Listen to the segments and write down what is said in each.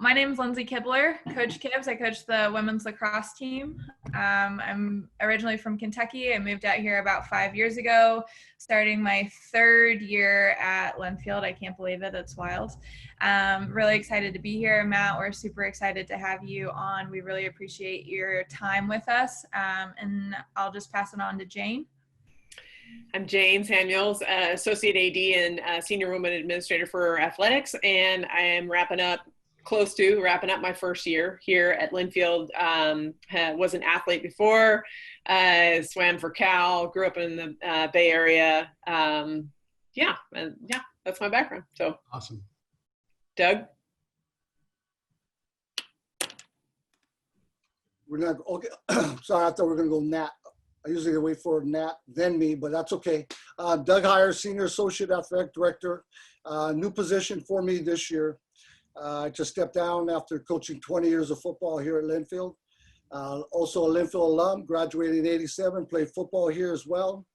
my name is Lindsay Kibler, Coach Kibbs. I coach the women's lacrosse team. I'm originally from Kentucky. I moved out here about 5 years ago, starting my 3rd year at Linfield. I can't believe it. It's wild. Really excited to be here. Matt, we're super excited to have you on. We really appreciate your time with us. And I'll just pass it on to Jane. I'm Jane Samuels, Associate AD and Senior Women Administrator for Athletics, and I am close to wrapping up my first year here at Linfield. Was an athlete before, swam for Cal, grew up in the Bay Area. That's my background. So awesome. Doug? We're not, okay. Sorry, I thought we were going to go Nat. I usually wait for Nat, then me, but that's okay. Doug Heyer, Senior Associate Athletic Director. New position for me this year. I just stepped down after coaching 20 years of football here at Linfield. Also a Linfield alum, graduated in '87, played football here as well.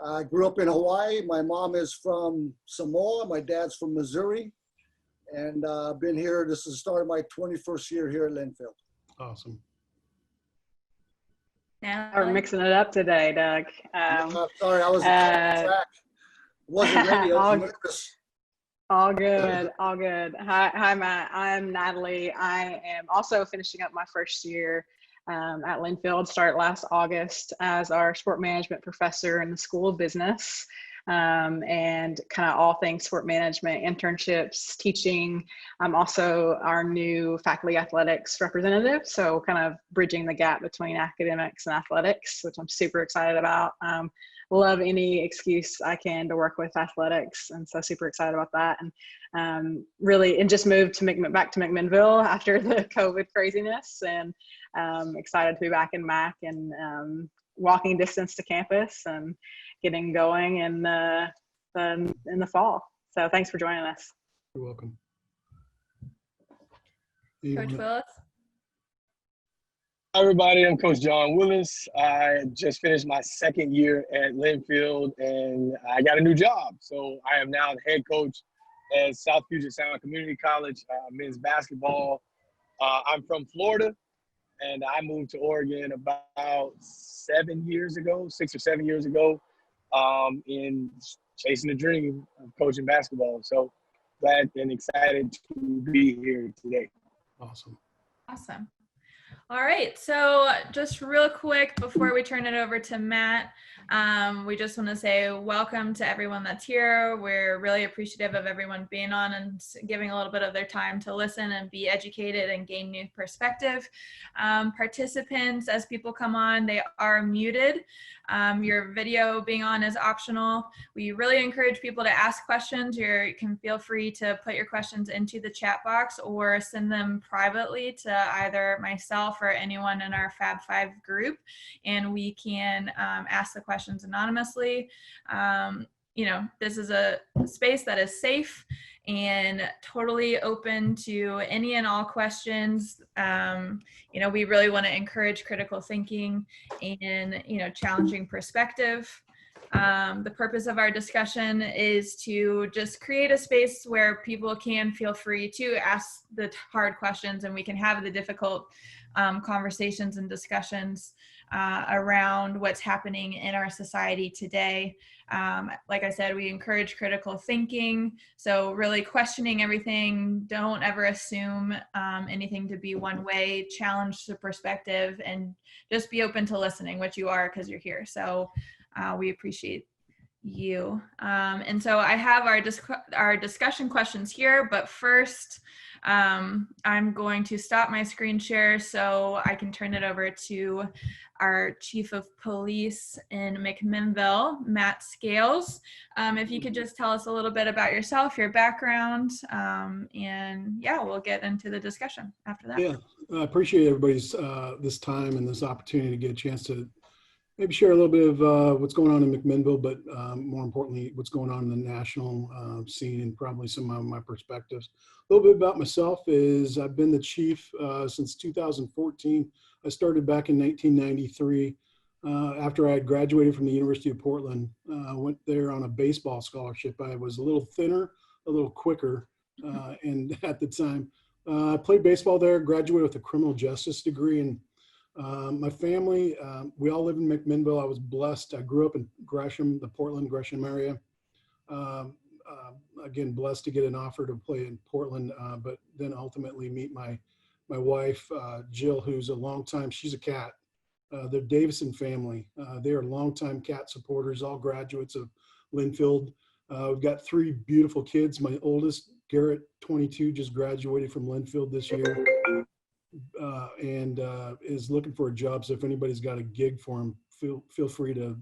I grew up in Hawaii. My mom is from Samoa. My dad's from Missouri. And I've been here, this is the start of my 21st year here at Linfield. Awesome. We're mixing it up today, Doug. Sorry, I was track. Wasn't ready. I was nervous. All good, all good. Hi, Matt. I'm Natalie. I am also finishing up my first year at Linfield. Started last August as our sport management professor in the School of Business, and kind of all things sport management, internships, teaching. I'm also our new faculty athletics representative, so kind of bridging the gap between academics and athletics, which I'm super excited about. Love any excuse I can to work with athletics, and so super excited about that. And just moved to back to McMinnville after the COVID craziness, and excited to be back in Mac and walking distance to campus and getting going in the fall. So thanks for joining us. You're welcome. Coach Willis. Hi everybody, I'm Coach John Willis. I just finished my 2nd year at Linfield and I got a new job. So I am now the head coach at South Puget Sound Community College, men's basketball. I'm from Florida and I moved to Oregon about 7 years ago, 6 or 7 years ago, in chasing the dream of coaching basketball. So glad and excited to be here today. Awesome. Awesome. All right, so just real quick before we turn it over to Matt, we just want to say welcome to everyone that's here. We're really appreciative of everyone being on and giving a little bit of their time to listen and be educated and gain new perspective. Participants, as people come on, they are muted. Your video being on is optional. We really encourage people to ask questions. You can feel free to put your questions into the chat box or send them privately to either myself or anyone in our Fab 5 group, and we can ask the questions anonymously. This is a space that is safe and totally open to any and all questions. We really want to encourage critical thinking and, challenging perspective. The purpose of our discussion is to just create a space where people can feel free to ask the hard questions and we can have the difficult conversations and discussions around what's happening in our society today. Like I said, we encourage critical thinking. So really questioning everything. Don't ever assume anything to be one way. Challenge the perspective and just be open to listening, which you are because you're here. So we appreciate you. And so I have our discussion questions here, but first I'm going to stop my screen share so I can turn it over to our Chief of Police in McMinnville, Matt Scales. If you could just tell us a little bit about yourself, your background, and yeah, we'll get into the discussion after that. Yeah, I appreciate everybody's this time and this opportunity to get a chance to maybe share a little bit of what's going on in McMinnville, but more importantly, what's going on in the national scene and probably some of my perspectives. A little bit about myself is I've been the chief since 2014. I started back in 1993 after I had graduated from the University of Portland. I went there on a baseball scholarship. I was a little thinner, a little quicker, and at the time I played baseball there, graduated with a criminal justice degree, and my family, we all live in McMinnville. I was blessed. I grew up in Gresham, the Portland, Gresham area. Again, blessed to get an offer to play in Portland, but then ultimately meet my wife, Jill, who's a longtime, she's a cat. The Davison family, they are longtime cat supporters, all graduates of Linfield. We've got 3 beautiful kids. My oldest, Garrett, 22, just graduated from Linfield this year, and is looking for a job. So if anybody's got a gig for him, feel free to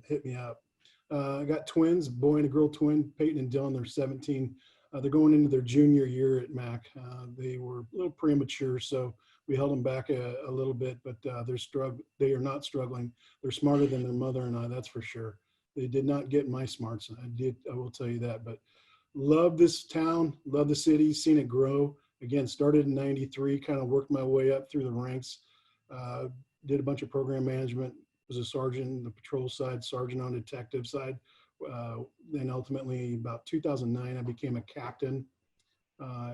hit me up. I got twins, a boy and a girl twin, Peyton and Dylan. They're 17. They're going into their junior year at Mac. They were a little premature, so we held them back a little bit, but they are not struggling. They're smarter than their mother and I, that's for sure. They did not get my smarts. I will tell you that, but love this town, love the city, seen it grow. Again, started in 93, kind of worked my way up through the ranks. Did a bunch of program management, was a sergeant on the patrol side, sergeant on the detective side. Then ultimately, about 2009, I became a captain,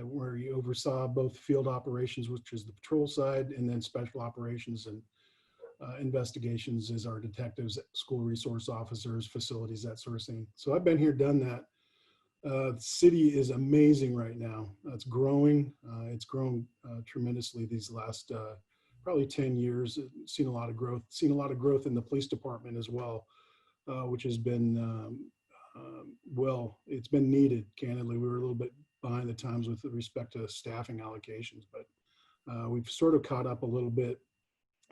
where you oversaw both field operations, which is the patrol side, and then special operations and investigations as our detectives, school resource officers, facilities, that sort of thing. So I've been here, done that. The city is amazing right now. It's growing. It's grown tremendously these last probably 10 years. Seen a lot of growth. Seen a lot of growth in the police department as well, which has been well, it's been needed. Candidly, we were a little bit behind the times with respect to staffing allocations, but we've sort of caught up a little bit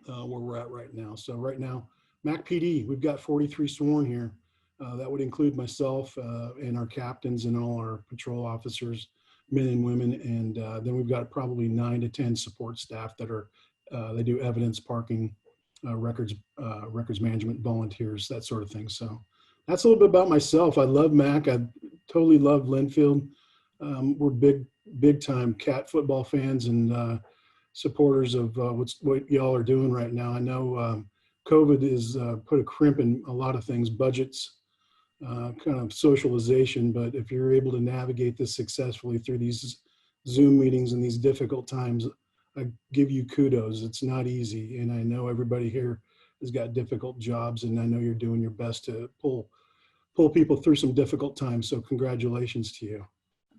where we're at right now. So right now, Mac PD, we've got 43 sworn here. That would include myself and our captains and all our patrol officers, men and women. And then we've got probably 9 to 10 support staff that are, they do evidence, parking, records management, volunteers, that sort of thing. So that's a little bit about myself. I love Mac. I totally love Linfield. We're big time cat football fans and supporters of what y'all are doing right now. I know COVID has put a crimp in a lot of things, budgets, kind of socialization, but if you're able to navigate this successfully through these Zoom meetings and these difficult times, I give you kudos. It's not easy, and I know everybody here has got difficult jobs, and I know you're doing your best to pull people through some difficult times, so congratulations to you.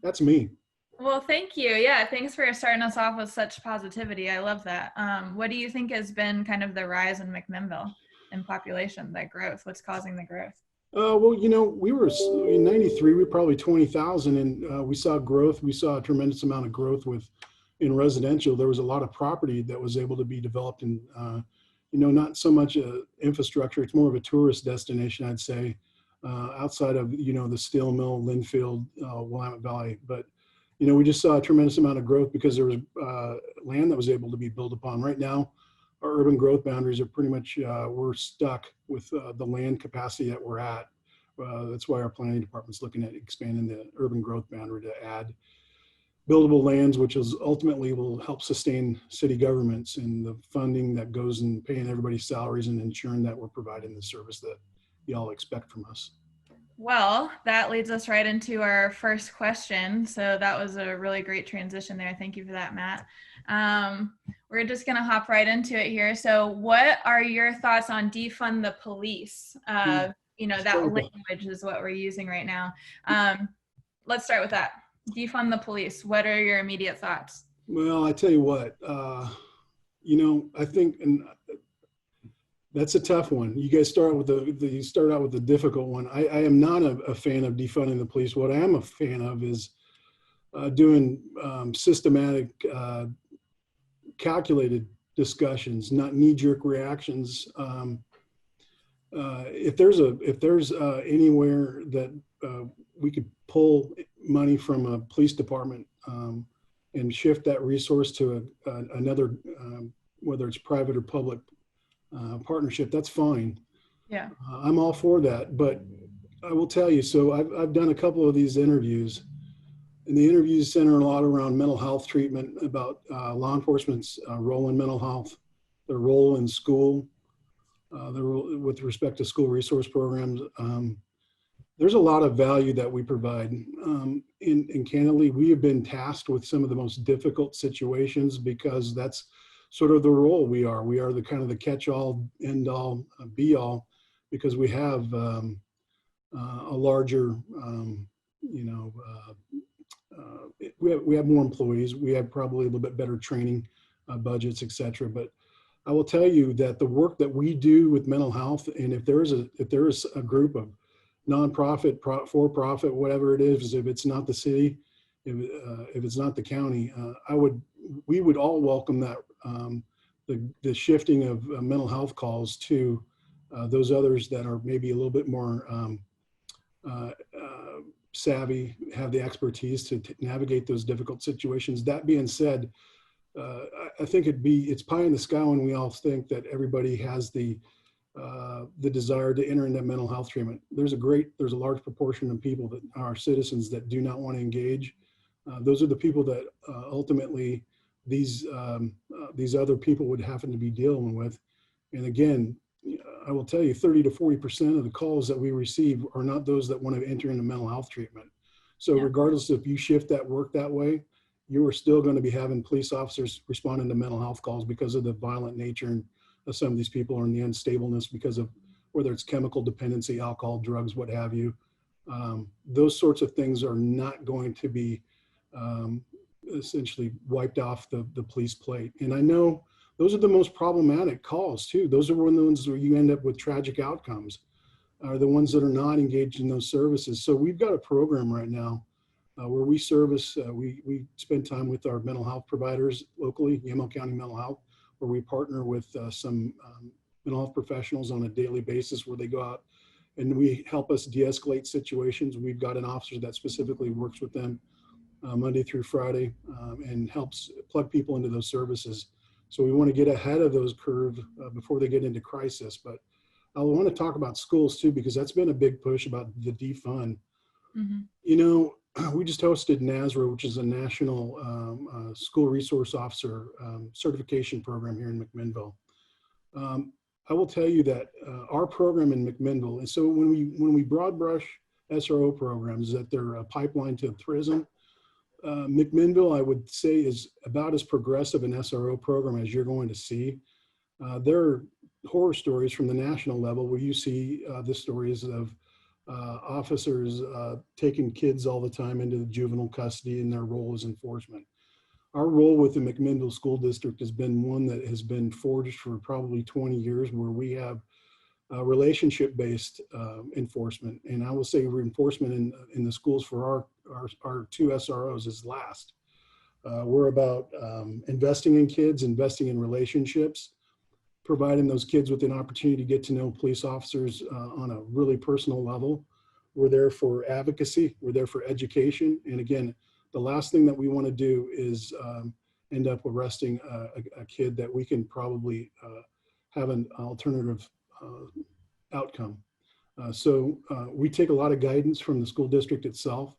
That's me. Well, thank you. Yeah, thanks for starting us off with such positivity. I love that. What do you think has been kind of the rise in McMinnville in population, that growth? What's causing the growth? Well, you know, we were in 93, we were probably 20,000, and we saw growth. We saw a tremendous amount of growth in residential. There was a lot of property that was able to be developed in, you know, not so much infrastructure. It's more of a tourist destination, I'd say, outside of, you know, the steel mill, Linfield, Willamette Valley. But, you know, we just saw a tremendous amount of growth because there was land that was able to be built upon. Right now, our urban growth boundaries are pretty much, we're stuck with the land capacity that we're at. That's why our planning department's looking at expanding the urban growth boundary to add buildable lands, which is ultimately will help sustain city governments and the funding that goes in paying everybody's salaries and ensuring that we're providing the service that y'all expect from us. Well, that leads us right into our first question. So that was a really great transition there. Thank you for that, Matt. We're just going to hop right into it here. So what are your thoughts on defund the police? You know, that language is what we're using right now. Let's start with that. Defund the police. What are your immediate thoughts? Well, I tell you what, you know, I think, and that's a tough one. You guys start with you start out with the difficult one. I am not a fan of defunding the police. What I am a fan of is doing systematic, calculated discussions, not knee-jerk reactions. If there's anywhere that we could pull money from a police department and shift that resource to another, whether it's private or public partnership, that's fine. Yeah. I'm all for that, but I will tell you, so I've done a couple of these interviews, and the interviews center a lot around mental health treatment, about law enforcement's role in mental health, their role in school, their role with respect to school resource programs. There's a lot of value that we provide. In candidly, we have been tasked with some of the most difficult situations because that's sort of the role we are. We are the kind of the catch-all, end-all, be-all, because we have a larger, we have more employees. We have probably a little bit better training budgets, et cetera. But I will tell you that the work that we do with mental health, and if there is a group of nonprofit, for-profit, whatever it is, if it's not the city, if it's not the county, we would all welcome that, the shifting of mental health calls to those others that are maybe a little bit more savvy, have the expertise to navigate those difficult situations. That being said, I think it's pie in the sky when we all think that everybody has the desire to enter into mental health treatment. There's a large proportion of people that are citizens that do not want to engage. Those are the people that ultimately these other people would happen to be dealing with. And again, I will tell you, 30 to 40% of the calls that we receive are not those that want to enter into mental health treatment. So regardless if you shift that work that way, you are still going to be having police officers responding to mental health calls because of the violent nature of some of these people, or in the unstableness because of whether it's chemical dependency, alcohol, drugs, what have you. Those sorts of things are not going to be essentially wiped off the police plate. And I know those are the most problematic calls too. Those are one of the ones where you end up with tragic outcomes, are the ones that are not engaged in those services. So we've got a program right now where we service, we spend time with our mental health providers locally, Yamhill County Mental Health, where we partner with some mental health professionals on a daily basis, where they go out and we help us de-escalate situations. We've got an officer that specifically works with them Monday through Friday and helps plug people into those services. So we want to get ahead of those curves before they get into crisis. But I want to talk about schools too, because that's been a big push about the defund. Mm-hmm. You know, we just hosted NASRA, which is a national school resource officer certification program here in McMinnville. I will tell you that our program in McMinnville, and so when we broad brush SRO programs, that they're a pipeline to prison, McMinnville, I would say, is about as progressive an SRO program as you're going to see. There are horror stories from the national level where you see the stories of officers taking kids all the time into the juvenile custody in their role as enforcement. Our role with the McMinnville School District has been one that has been forged for probably 20 years, where we have relationship-based enforcement. And I will say enforcement in the schools for our two SROs is last. We're about investing in kids, investing in relationships, providing those kids with an opportunity to get to know police officers on a really personal level. We're there for advocacy. We're there for education. And again, the last thing that we want to do is end up arresting a kid that we can probably have an alternative outcome. So we take a lot of guidance from the school district itself.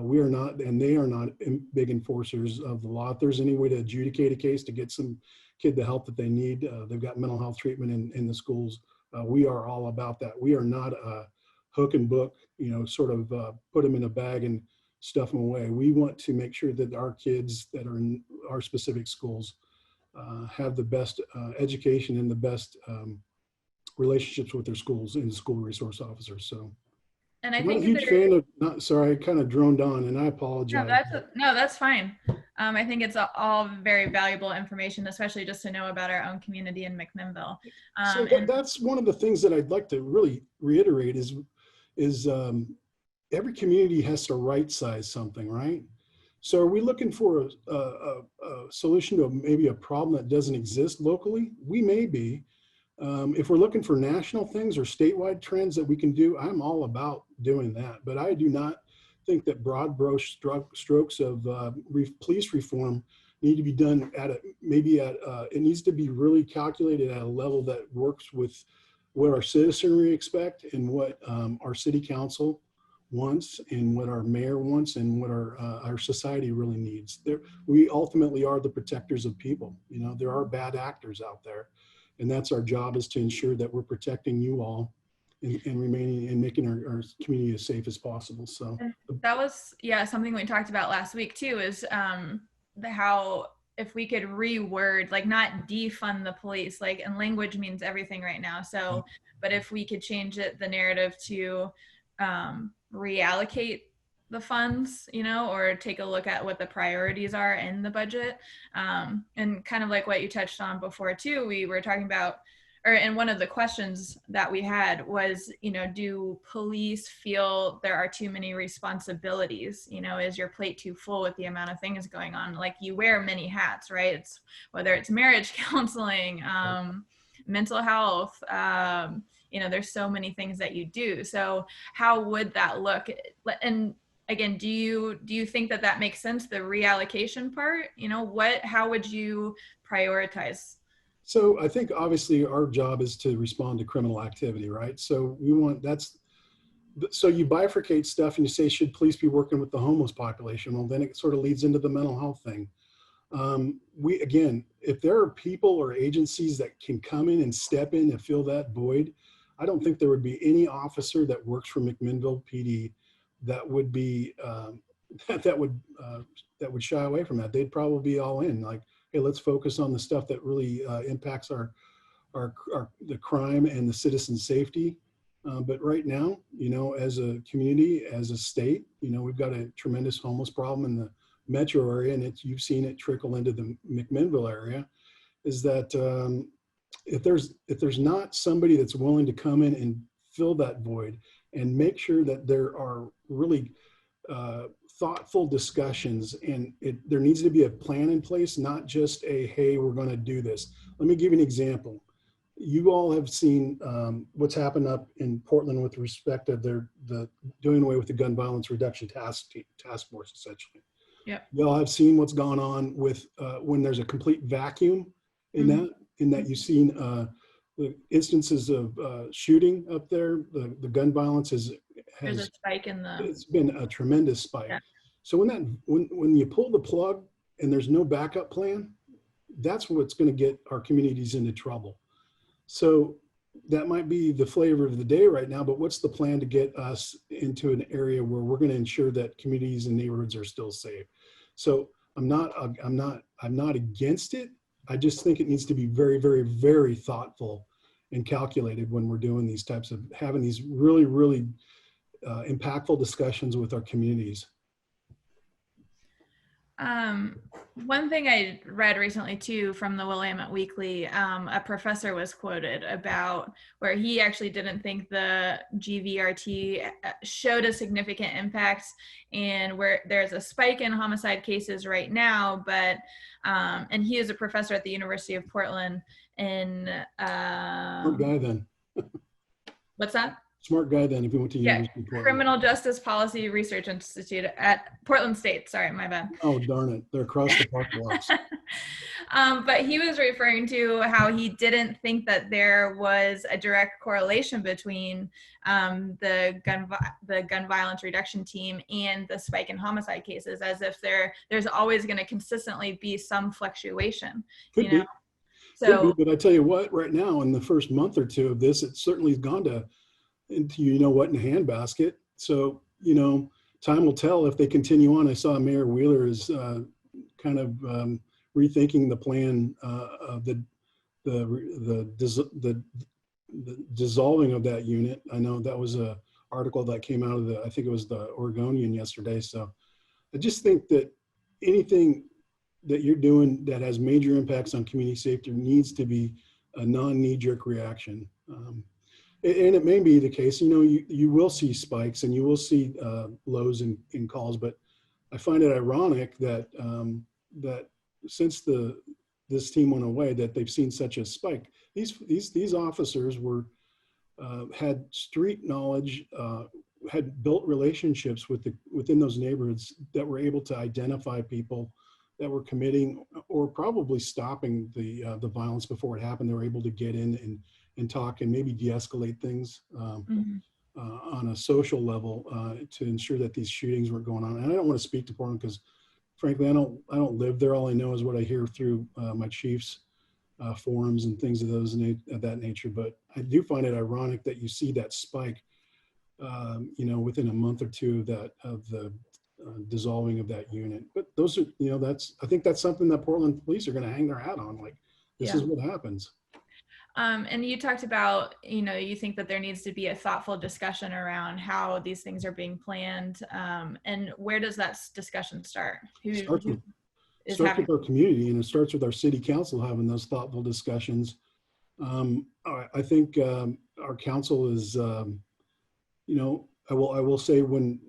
We are not, and they are not big enforcers of the law. If there's any way to adjudicate a case to get some kid the help that they need, they've got mental health treatment in the schools. We are all about that. We are not a hook and book, sort of put them in a bag and stuff them away. We want to make sure that our kids that are in our specific schools have the best education and the best relationships with their schools and school resource officers. So, and I I'm think not a huge fan of. Sorry, I kind of droned on, and I apologize. No, that's fine. I think it's all very valuable information, especially just to know about our own community in McMinnville. So that's one of the things that I'd like to really reiterate is every community has to right-size something, right? So are we looking for a solution to maybe a problem that doesn't exist locally? We may be. If we're looking for national things or statewide trends that we can do, I'm all about doing that. But I do not think that broad brush strokes of police reform need to be done it needs to be really calculated at a level that works with what our citizenry expect and what our city council wants and what our mayor wants and what our society really needs. We ultimately are the protectors of people. There are bad actors out there. And that's our job, is to ensure that we're protecting you all and remaining and making our community as safe as possible. So And that was, yeah, something we talked about last week too, is how if we could reword, like not defund the police, like, and language means everything right now. So, but if we could change it, the narrative to reallocate the funds, you know, or take a look at what the priorities are in the budget. And kind of like what you touched on before too, we were talking about, or and one of the questions that we had was, you know, do police feel there are too many responsibilities? You know, is your plate too full with the amount of things going on? Like, you wear many hats, right? It's whether it's marriage counseling, mental health, you know, there's so many things that you do. So how would that look? And again, do you think that that makes sense, the reallocation part? You know, how would you prioritize? So I think obviously our job is to respond to criminal activity, right? So so you bifurcate stuff and you say, should police be working with the homeless population? Well, then it sort of leads into the mental health thing. Again, if there are people or agencies that can come in and step in and fill that void, I don't think there would be any officer that works for McMinnville PD that would be, that would shy away from that. They'd probably be all in, like, hey, let's focus on the stuff that really impacts the crime and the citizen safety. But right now, you know, as a community, as a state, you know, we've got a tremendous homeless problem in the metro area, and you've seen it trickle into the McMinnville area. Is that if there's not somebody that's willing to come in and fill that void and make sure that there are really thoughtful discussions, and there needs to be a plan in place, not just a, hey, we're going to do this. Let me give you an example. You all have seen what's happened up in Portland with respect to the doing away with the gun violence reduction task force, essentially. Yeah. You all have seen what's gone on with when there's a complete vacuum in that you've seen the instances of shooting up there. The gun violence There's a spike in the. It's been a tremendous spike. Yeah. So when you pull the plug and there's no backup plan, that's what's going to get our communities into trouble. So that might be the flavor of the day right now, but what's the plan to get us into an area where we're going to ensure that communities and neighborhoods are still safe? So I'm not against it. I just think it needs to be very, very, very thoughtful and calculated when we're doing these types of, having these really, really impactful discussions with our communities. One thing I read recently too from the Willamette Weekly, a professor was quoted about where he actually didn't think the GVRT showed a significant impact, and where there's a spike in homicide cases right now, but and he is a professor at the University of Portland in Smart guy then. What's that? Smart guy then, if you went to University of Portland. Criminal Justice Policy Research Institute at Portland State. Sorry, my bad. Oh, darn it. They're across the park blocks. But he was referring to how he didn't think that there was a direct correlation between the gun violence reduction team and the spike in homicide cases, as if there's always going to consistently be some fluctuation. Could be. So, Could be, but I tell you what, right now in the first month or two of this, it certainly has gone into you know what in a handbasket. So, you know, time will tell if they continue on. I saw Mayor Wheeler is kind of rethinking the plan of the dissolving of that unit. I know that was a article that came out of I think it was the Oregonian yesterday. So I just think that anything that you're doing that has major impacts on community safety needs to be a non-knee-jerk reaction. And it may be the case, you know, you will see spikes and you will see lows in calls, but I find it ironic that that since this team went away, that they've seen such a spike. These officers had street knowledge, had built relationships within those neighborhoods that were able to identify people that were committing or probably stopping the violence before it happened. They were able to get in and talk and maybe de-escalate things on a social level to ensure that these shootings weren't going on. And I don't want to speak to Portland because, frankly, I don't live there. All I know is what I hear through my chiefs forums and things of that nature. But I do find it ironic that you see that spike, you know, within a month or two of the dissolving of that unit. But those are, you know, I think that's something that Portland police are going to hang their hat on. Like, this is what happens. And you talked about, you know, you think that there needs to be a thoughtful discussion around how these things are being planned. And where does that discussion start? Starts with our community, and it starts with our city council having those thoughtful discussions. I think our council is, you know, I will say when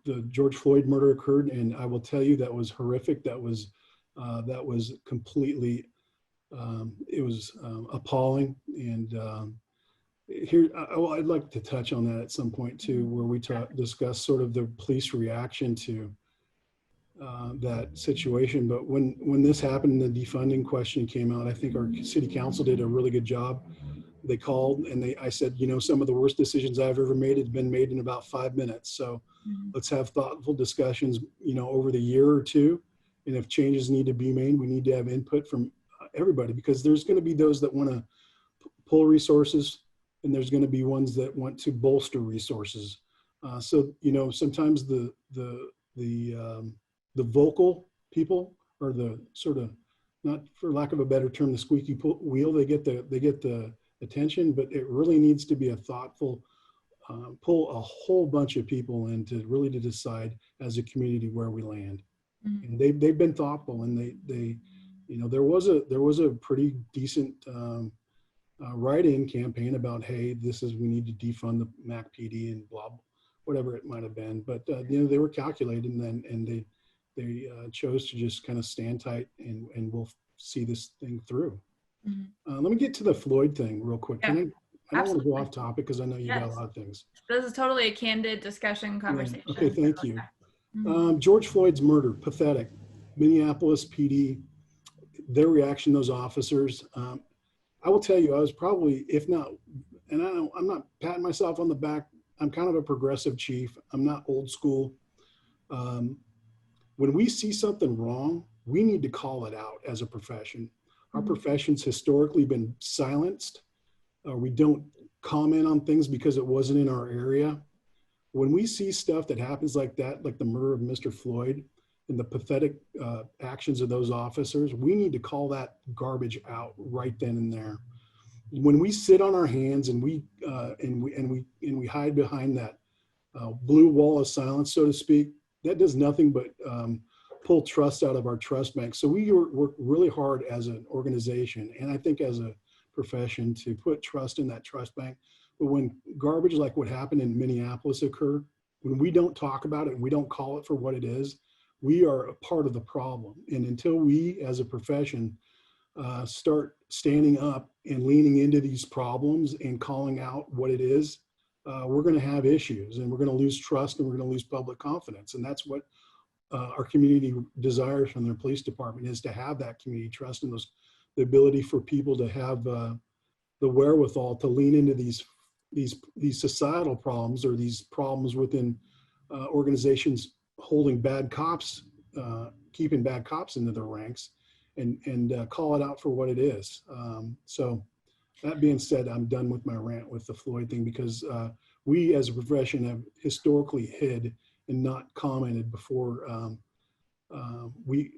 the George Floyd murder occurred, and I will tell you that was horrific. That was completely, it was appalling. And here, I'd like to touch on that at some point too, where we discuss sort of the police reaction to that situation. But when this happened, the defunding question came out, I think our city council did a really good job. They called and I said, you know, some of the worst decisions I've ever made have been made in about 5 minutes. So let's have thoughtful discussions, you know, over the year or two. And if changes need to be made, we need to have input from everybody, because there's going to be those that want to pull resources, and there's going to be ones that want to bolster resources. So, you know, sometimes the vocal people, or the sort of, not for lack of a better term, the squeaky wheel, they get the attention, but it really needs to be a thoughtful, pull a whole bunch of people in to really to decide as a community where we land. And they've been thoughtful, and they, you know, there was a pretty decent write-in campaign about, hey, we need to defund the Mac PD and blah, whatever it might have been. But you know, they were calculated, and they chose to just kind of stand tight, and we'll see this thing through. Let me get to the Floyd thing real quick. Yeah, I don't want to go off topic because I know you got a lot of things. This is totally a candid discussion conversation. Yeah. Okay, thank you. George Floyd's murder, pathetic. Minneapolis PD, their reaction, those officers. I will tell you, I was probably, if not, and I'm not patting myself on the back, I'm kind of a progressive chief. I'm not old school. When we see something wrong, we need to call it out as a profession. Our profession's historically been silenced. We don't comment on things because it wasn't in our area. When we see stuff that happens like that, like the murder of Mr. Floyd and the pathetic actions of those officers, we need to call that garbage out right then and there. When we sit on our hands and we hide behind that blue wall of silence, so to speak, that does nothing but pull trust out of our trust bank. So we work really hard as an organization, and I think as a profession, to put trust in that trust bank. But when garbage like what happened in Minneapolis occur, when we don't talk about it and we don't call it for what it is, we are a part of the problem. And until we as a profession start standing up and leaning into these problems and calling out what it is, we're going to have issues, and we're going to lose trust, and we're going to lose public confidence. And that's what our community desires from their police department, is to have that community trust and the ability for people to have the wherewithal to lean into these societal problems, or these problems within organizations holding bad cops, keeping bad cops into their ranks, and call it out for what it is. So that being said, I'm done with my rant with the Floyd thing, because we as a profession have historically hid and not commented before we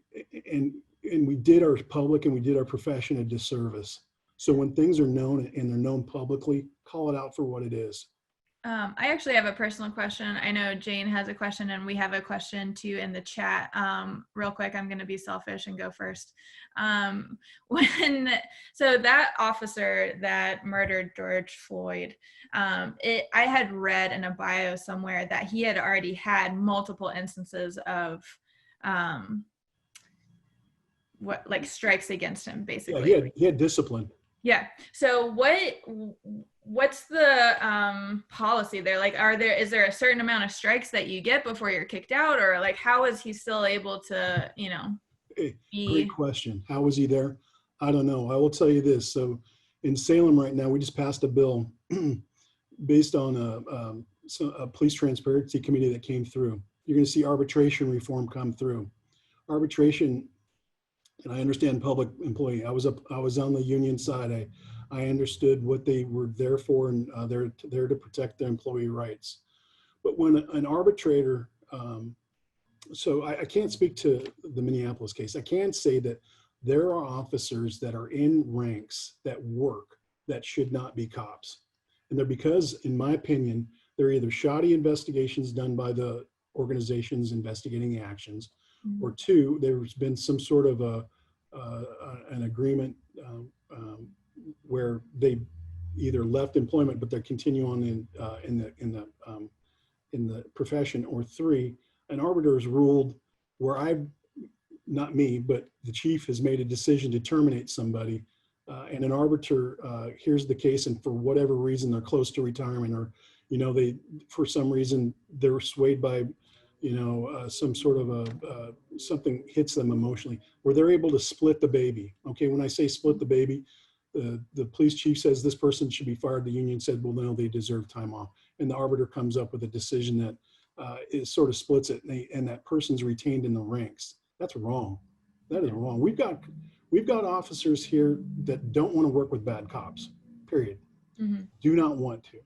did our public and we did our profession a disservice. So when things are known and they're known publicly, call it out for what it is. I actually have a personal question. I know Jane has a question, and we have a question too in the chat. Real quick, I'm going to be selfish and go first. So that officer that murdered George Floyd, I had read in a bio somewhere that he had already had multiple instances of strikes against him, basically. Yeah, he had discipline. Yeah. So what's the policy there? Like, is there a certain amount of strikes that you get before you're kicked out, or like how is he still able to, you know, Great question. How was he there? I don't know. I will tell you this. So in Salem right now, we just passed a bill based on a police transparency committee that came through. You're going to see arbitration reform come through. Arbitration and I understand public employee. I was on the union side. I understood what they were there for, and they're there to protect their employee rights. But when an arbitrator, so I can't speak to the Minneapolis case. I can say that there are officers that are in ranks that work that should not be cops. And they're because, in my opinion, they're either shoddy investigations done by the organizations investigating the actions, or two, there's been some sort of an agreement where they either left employment, but they continue on in the profession, or three, an arbiter has ruled where not me, but the chief has made a decision to terminate somebody, and an arbiter hears the case, and for whatever reason they're close to retirement, or they for some reason they're swayed by some sort of something hits them emotionally, where they're able to split the baby. Okay, when I say split the baby, the police chief says this person should be fired. The union said, well, no, they deserve time off, and the arbiter comes up with a decision that it sort of splits it, and that person's retained in the ranks. That's wrong. That is wrong. We've got officers here that don't want to work with bad cops. Period. Mm-hmm. Do not want to.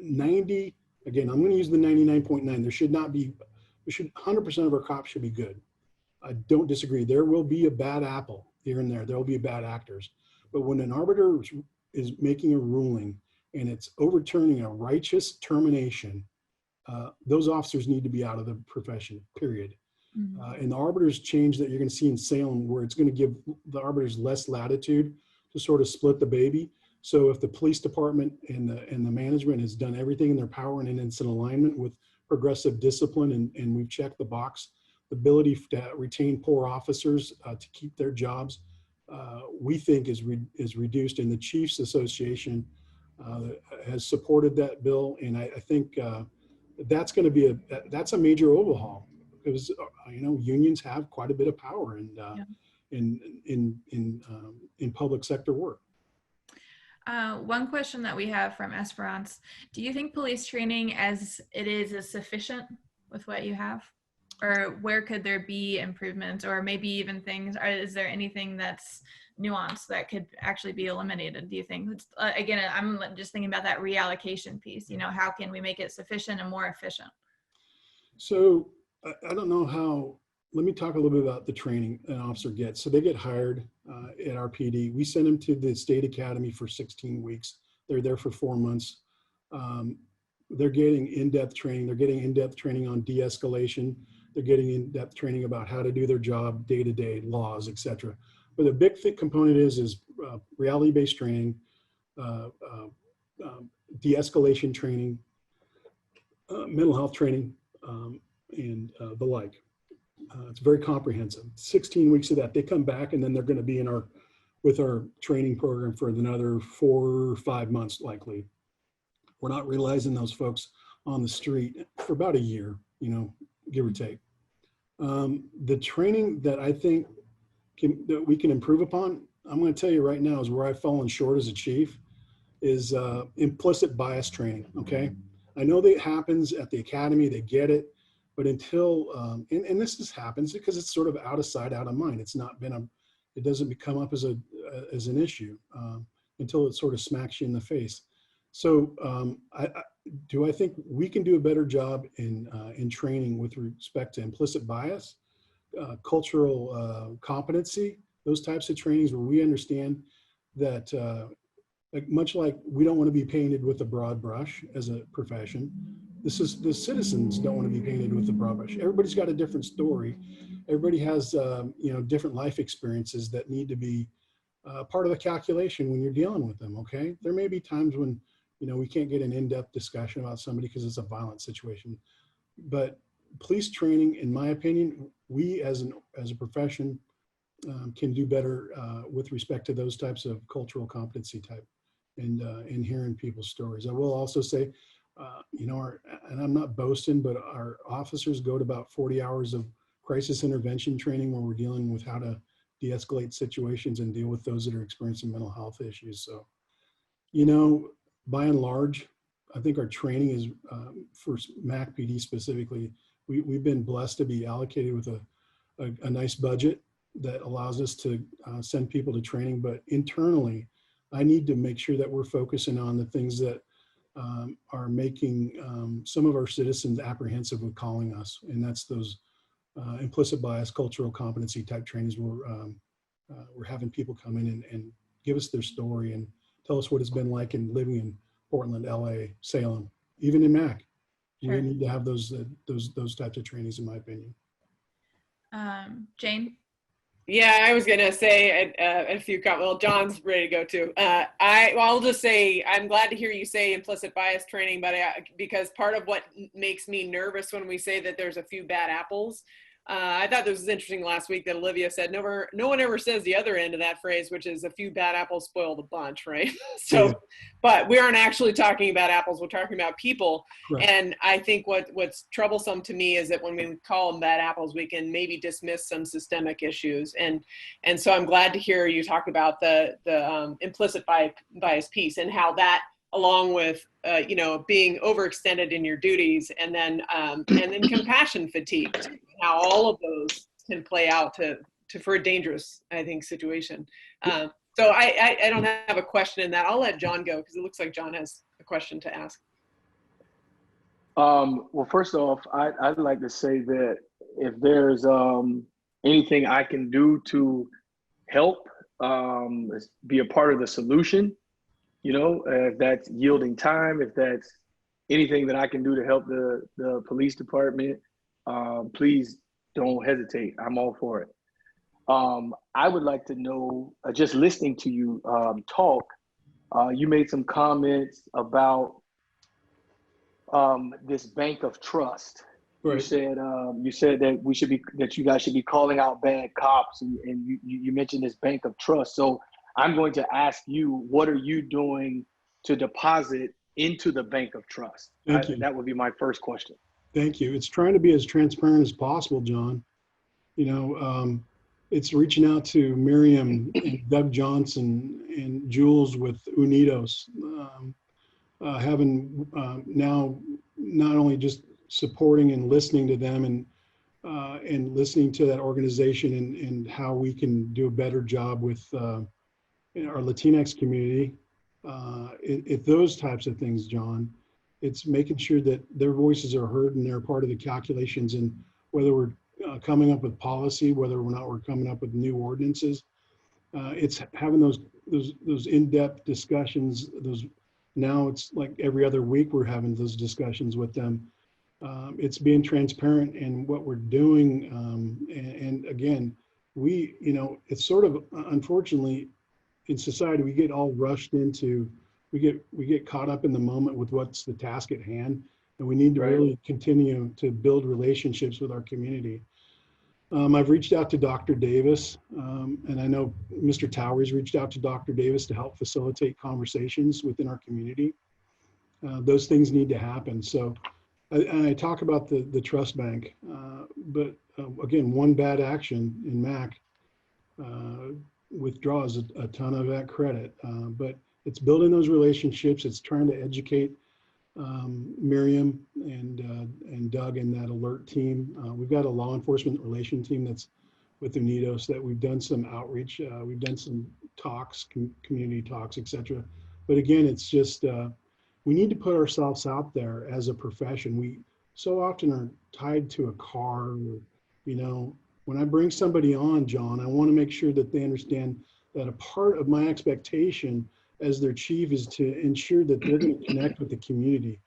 90. Again, I'm going to use the 99.9. There should not be. 100% of our cops should be good. I don't disagree. There will be a bad apple here and there. There will be bad actors. But when an arbiter is making a ruling and it's overturning a righteous termination, those officers need to be out of the profession, period. Mm-hmm. And the arbiters change that you're going to see in Salem, where it's going to give the arbiters less latitude to sort of split the baby. So if the police department and the management has done everything in their power and it's in alignment with progressive discipline, and we've checked the box, the ability to retain poor officers to keep their jobs, we think is reduced. And the Chiefs Association has supported that bill, and I think that's going to be that's a major overhaul, because unions have quite a bit of power in public sector work. One question that we have from Esperance: do you think police training as it is sufficient with what you have, or where could there be improvements, or maybe even things? Or is there anything that's nuanced that could actually be eliminated? Do you think? Again, I'm just thinking about that reallocation piece. How can we make it sufficient and more efficient? So I don't know how. Let me talk a little bit about the training an officer gets. So they get hired at our PD. We send them to the state academy for 16 weeks. They're there for 4 months. They're getting in-depth training. They're getting in-depth training on de-escalation. They're getting in-depth training about how to do their job day-to-day, laws, etc. But the big component is reality-based training, de-escalation training, mental health training, and the like. It's very comprehensive. 16 weeks of that. They come back, and then they're going to be with our training program for another 4 or 5 months, likely. We're not realizing those folks on the street for about a year, give or take. The training that I think that we can improve upon, I'm going to tell you right now, is where I've fallen short as a chief, is implicit bias training. Okay, I know that it happens at the academy. They get it. But until, and this happens because it's sort of out of sight, out of mind. It's not been it doesn't come up as an issue until it sort of smacks you in the face. So I think we can do a better job in training with respect to implicit bias, cultural competency, those types of trainings where we understand that much like we don't want to be painted with a broad brush as a profession, the citizens don't want to be painted with a broad brush. Everybody's got a different story. Everybody has different life experiences that need to be part of the calculation when you're dealing with them. Okay, there may be times when we can't get an in-depth discussion about somebody because it's a violent situation, but police training, in my opinion, we as a profession can do better with respect to those types of cultural competency type and hearing people's stories. I will also say, and I'm not boasting, but our officers go to about 40 hours of crisis intervention training where we're dealing with how to de-escalate situations and deal with those that are experiencing mental health issues. So, by and large, I think our training is, for MAC PD specifically, we've been blessed to be allocated with a nice budget. that allows us to send people to training, but internally, I need to make sure that we're focusing on the things that are making some of our citizens apprehensive with calling us, and that's those implicit bias, cultural competency type trainings where we're having people come in and give us their story and tell us what it's been like in living in Portland, LA, Salem, even in Mac. Sure. We need to have those types of trainings, in my opinion. Jane? Yeah, I was gonna say a few comments. Well, John's ready to go too. I'll just say I'm glad to hear you say implicit bias training, but because part of what makes me nervous when we say that there's a few bad apples. I thought this was interesting last week that Olivia said no one ever says the other end of that phrase, which is a few bad apples spoil the bunch, right? So, Yeah. but we aren't actually talking about apples. We're talking about people. Correct. And I think what's troublesome to me is that when we call them bad apples, we can maybe dismiss some systemic issues. And so I'm glad to hear you talk about the implicit bias piece and how that, along with being overextended in your duties, and then compassion fatigue, how all of those can play out for a dangerous, I think, situation. So I don't have a question in that. I'll let John go because it looks like John has a question to ask. Well, first off, I'd like to say that if there's anything I can do to help be a part of the solution, if that's yielding time, if that's anything that I can do to help the police department, please don't hesitate. I'm all for it. I would like to know, just listening to you talk, you made some comments about this bank of trust. Right. You said that you guys should be calling out bad cops, and you mentioned this bank of trust. So I'm going to ask you, what are you doing to deposit into the bank of trust? Thank you. That would be my first question. Thank you. It's trying to be as transparent as possible, John. It's reaching out to Miriam and Doug Johnson and Jules with Unidos, having now not only just supporting and listening to them and listening to that organization and how we can do a better job with our Latinx community. If those types of things, John, it's making sure that their voices are heard and they're part of the calculations, and whether we're coming up with policy, whether or not we're coming up with new ordinances, it's having those in-depth discussions. Now it's like every other week we're having those discussions with them. It's being transparent in what we're doing, and again, it's sort of, unfortunately, in society we get all rushed into, we get caught up in the moment with what's the task at hand, and we need to really continue to build relationships with our community. I've reached out to Dr. Davis, and I know Mr. Towery's reached out to Dr. Davis to help facilitate conversations within our community. Those things need to happen. So I talk about the trust bank, but again, one bad action in MAC withdraws a ton of that credit, but it's building those relationships. It's trying to educate Miriam and Doug and that alert team. We've got a law enforcement relation team that's with Unidos that we've done some outreach. We've done some talks, community talks, etc. But again, it's just, we need to put ourselves out there as a profession. We so often are tied to a car, or, when I bring somebody on, John, I want to make sure that they understand that a part of my expectation as their chief is to ensure that they're going to connect with the community.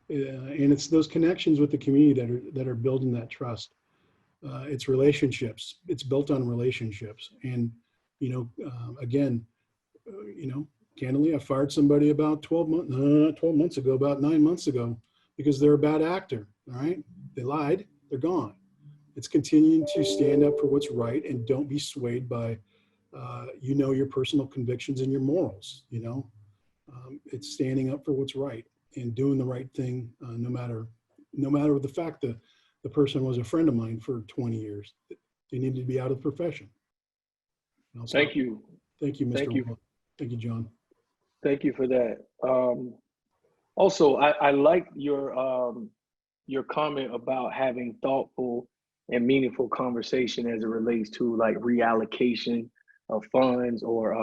And it's those connections with the community that are building that trust. It's relationships. It's built on relationships. And, again, candidly, I fired somebody about 9 months ago, because they're a bad actor, all right? They lied, they're gone. It's continuing to stand up for what's right and don't be swayed by, your personal convictions and your morals, It's standing up for what's right and doing the right thing, no matter the fact that the person was a friend of mine for 20 years. They needed to be out of the profession. Thank you. Thank you, Mr. Thank you. Wall. Thank you, John. Thank you for that. Also, I like your comment about having thoughtful and meaningful conversation as it relates to like reallocation of funds or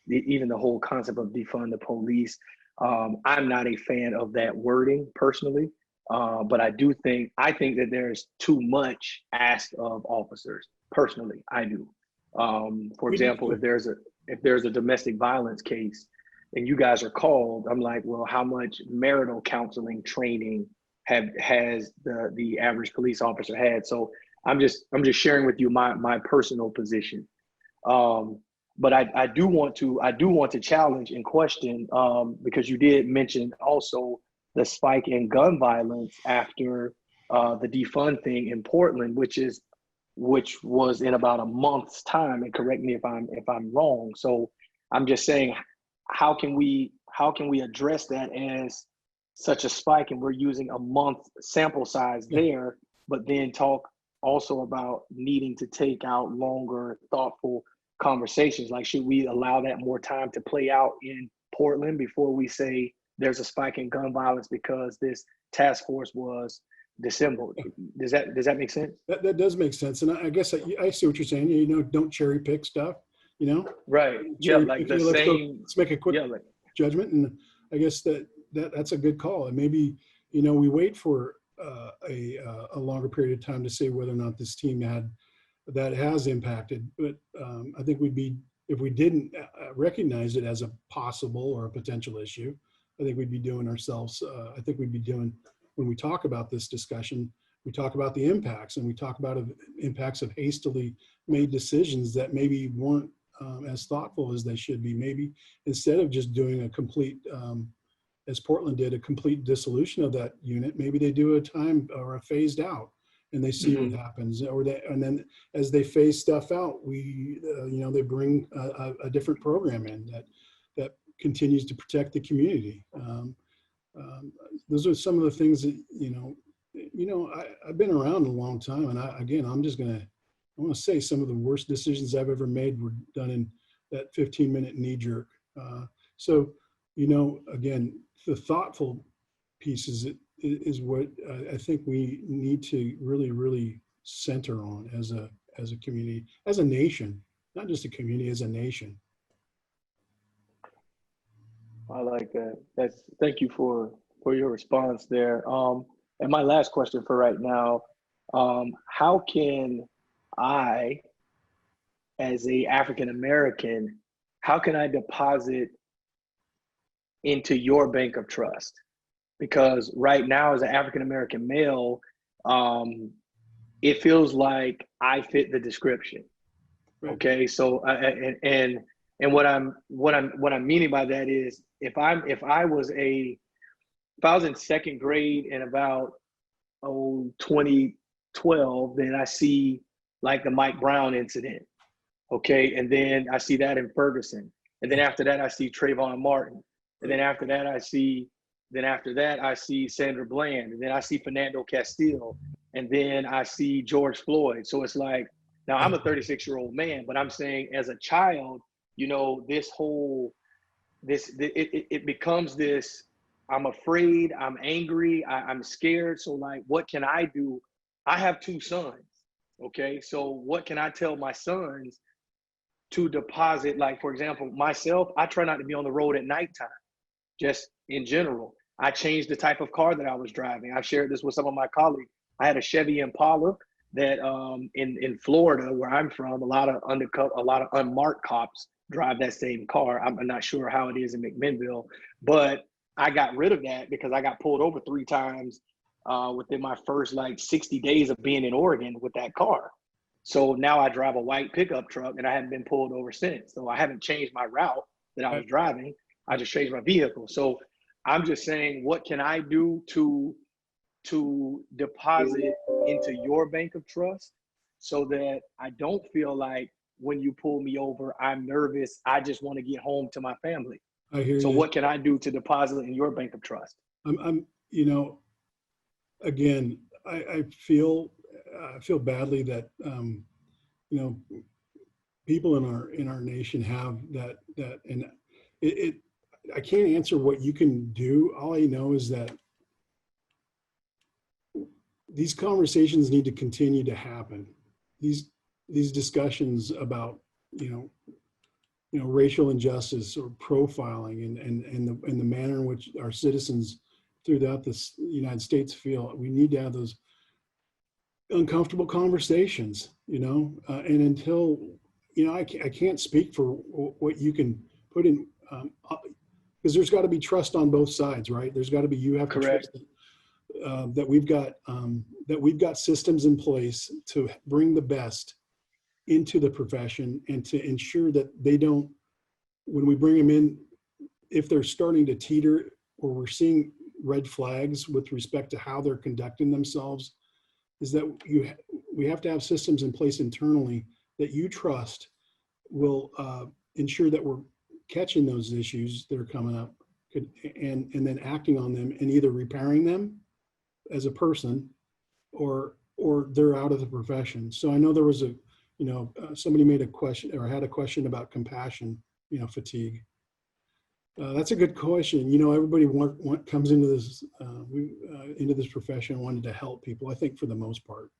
even the whole concept of defund the police. I'm not a fan of that wording personally, but I think that there's too much asked of officers. Personally, I do. For example, if there's a domestic violence case and you guys are called, I'm like, well, how much marital counseling training has the average police officer had? So I'm just sharing with you my personal position. But I do want to challenge and question, because you did mention also the spike in gun violence after the defund thing in Portland, which was in about a month's time. And correct me if I'm wrong. So I'm just saying, how can we address that as such a spike, and we're using a month sample size there, but then talk also about needing to take out longer, thoughtful conversations? Like, should we allow that more time to play out in Portland before we say there's a spike in gun violence because this task force was dissembled? Does that make sense? That does make sense. And I guess I see what you're saying. You know, don't cherry pick stuff, you know? Right. Yeah, like the same. Let's make a quick judgment. And I guess that's a good call. And maybe, you know, we wait for a longer period of time to say whether or not this team that has impacted. But I think if we didn't recognize it as a possible or a potential issue, I think we'd be doing ourselves. When we talk about this discussion, we talk about the impacts, and we talk about impacts of hastily made decisions that maybe weren't as thoughtful as they should be. Maybe instead of just doing a complete, as Portland did, a complete dissolution of that unit, maybe they do a time or a phased out, and they see what happens. And then as they phase stuff out, they bring a different program in that continues to protect the community. Those are some of the things that, I've been around a long time, and I want to say some of the worst decisions I've ever made were done in that 15-minute knee jerk. So, again, the thoughtful pieces is what I think we need to really, really center on as a community, as a nation, not just a community, as a nation. I like that. Thank you for your response there. And my last question for right now, how can I, as a African American, how can I deposit into your bank of trust? Because right now, as an African American male, it feels like I fit the description. Okay, so and what I'm meaning by that is, if I was in second grade in about 2012, then I see like the Mike Brown incident, okay, and then I see that in Ferguson, and then after that I see Trayvon Martin, and then after that I see Sandra Bland, and then I see Fernando Castile, and then I see George Floyd. So it's like, now I'm a 36-year-old man, but I'm saying as a child, it becomes this, I'm afraid, I'm angry, I'm scared. So like, what can I do? I have 2 sons. Okay. So what can I tell my sons to deposit? Like, for example, myself, I try not to be on the road at nighttime, just in general. I changed the type of car that I was driving. I shared this with some of my colleagues. I had a Chevy Impala that in Florida, where I'm from, a lot of unmarked cops drive that same car. I'm not sure how it is in McMinnville, but I got rid of that because I got pulled over 3 times within my first 60 days of being in Oregon with that car. So now I drive a white pickup truck, and I haven't been pulled over since. So I haven't changed my route that I was driving. I just changed my vehicle. So I'm just saying, what can I do to deposit into your bank of trust so that I don't feel like when you pull me over, I'm nervous. I just want to get home to my family. I hear so you. What can I do to deposit in your bank of trust? Again, I feel badly that, people in our nation have that, and I can't answer what you can do. All I know is that these conversations need to continue to happen. These discussions about, racial injustice or profiling and the manner in which our citizens throughout the United States feel, we need to have those uncomfortable conversations, and until, I can't speak for what you can put in, because there's got to be trust on both sides, right? There's got to be, you have to Correct. trust that we've got systems in place to bring the best into the profession and to ensure that they don't, when we bring them in, if they're starting to teeter or we're seeing red flags with respect to how they're conducting themselves, is that we have to have systems in place internally that you trust will ensure that we're catching those issues that are coming up and then acting on them and either repairing them as a person or they're out of the profession. So I know there was somebody made a question or had a question about compassion, fatigue. That's a good question. Everybody comes into this into this profession wanting to help people. I think for the most part,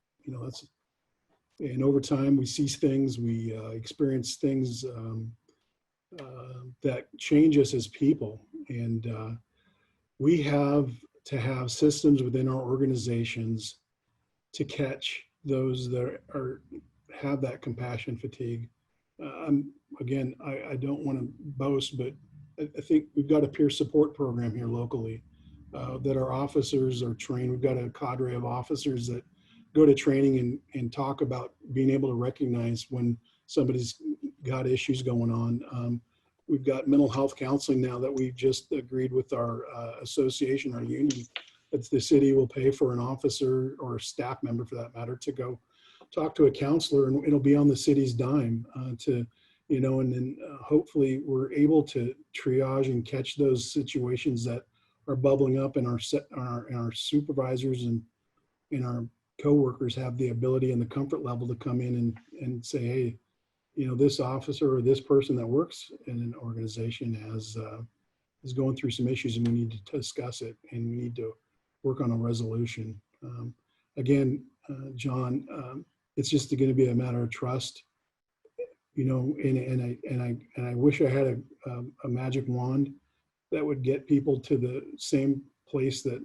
and over time we see things, we experience things that change us as people, and we have to have systems within our organizations to catch those that have that compassion fatigue. Again, I don't want to boast, but I think we've got a peer support program here locally that our officers are trained. We've got a cadre of officers that go to training and talk about being able to recognize when somebody's got issues going on. We've got mental health counseling now that we've just agreed with our association, our union, that the city will pay for an officer or a staff member for that matter to go talk to a counselor, and it'll be on the city's dime and then hopefully we're able to triage and catch those situations that are bubbling up, and our supervisors and our coworkers have the ability and the comfort level to come in and say, hey, this officer or this person that works in an organization is going through some issues and we need to discuss it and we need to work on a resolution. Again, John, it's just going to be a matter of trust, and I wish I had a magic wand that would get people to the same place that,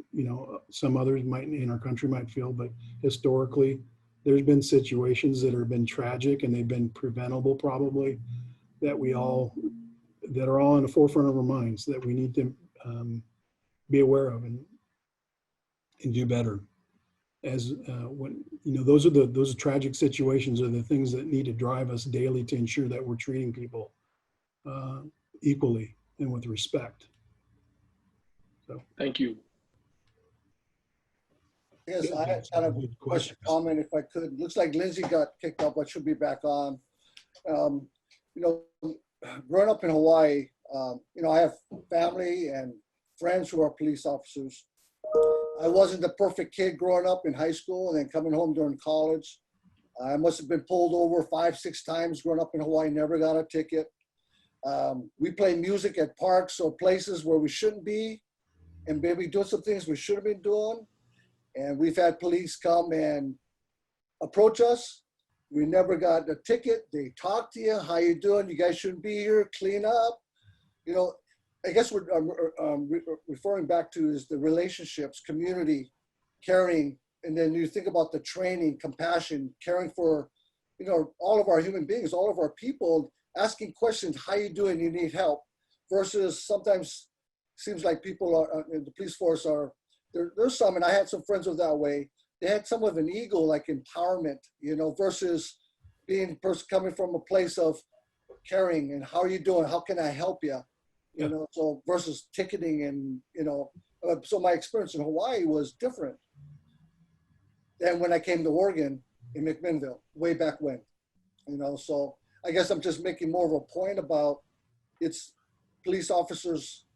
some others in our country might feel, but historically, there's been situations that have been tragic and they've been preventable probably that are all in the forefront of our minds that we need to be aware of and do better. As when those tragic situations are the things that need to drive us daily to ensure that we're treating people equally and with respect. So thank you. Yes, I had kind of a question, comment if I could. Looks like Lindsay got kicked out, but she'll be back on. Growing up in Hawaii, I have family and friends who are police officers. I wasn't the perfect kid growing up in high school and then coming home during college. I must have been pulled over 5-6 times growing up in Hawaii, never got a ticket. We play music at parks or places where we shouldn't be and maybe doing some things we should have been doing. And we've had police come and approach us. We never got a ticket. They talk to you. How you doing? You guys shouldn't be here. Clean up. I guess what I'm referring back to is the relationships, community, caring, and then you think about the training, compassion, caring for, all of our human beings, all of our people, asking questions, how you doing? You need help, versus sometimes seems like people are in the police force are, there's some, and I had some friends who were that way. They had some of an ego, like empowerment, versus being coming from a place of caring and how are you doing? How can I help you? So versus ticketing and, so my experience in Hawaii was different than when I came to Oregon in McMinnville way back when, so I guess I'm just making more of a point about it's police officers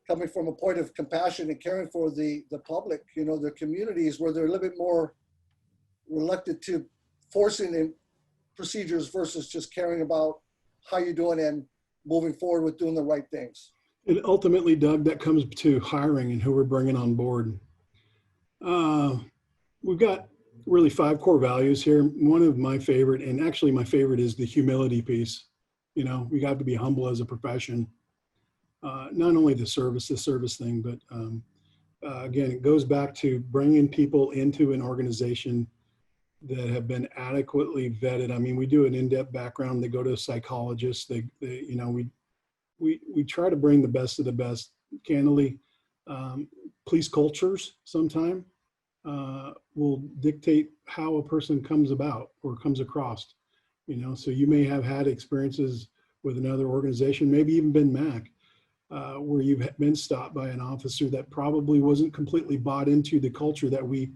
coming from a point of compassion and caring for the public, the communities where they're a little bit more reluctant to forcing in procedures versus just caring about how you're doing and moving forward with doing the right things. And ultimately, Doug, that comes to hiring and who we're bringing on board. we've got really 5 core values here. One of my favorite, and actually my favorite, is the humility piece. You know, we got to be humble as a profession. Not only the service thing, but again, it goes back to bringing people into an organization that have been adequately vetted. I mean, we do an in-depth background. They go to a psychologist. They you know, we try to bring the best of the best. Candidly, police cultures sometime will dictate how a person comes about or comes across. You know, so you may have had experiences with another organization, maybe even been MAC, where you've been stopped by an officer that probably wasn't completely bought into the culture that we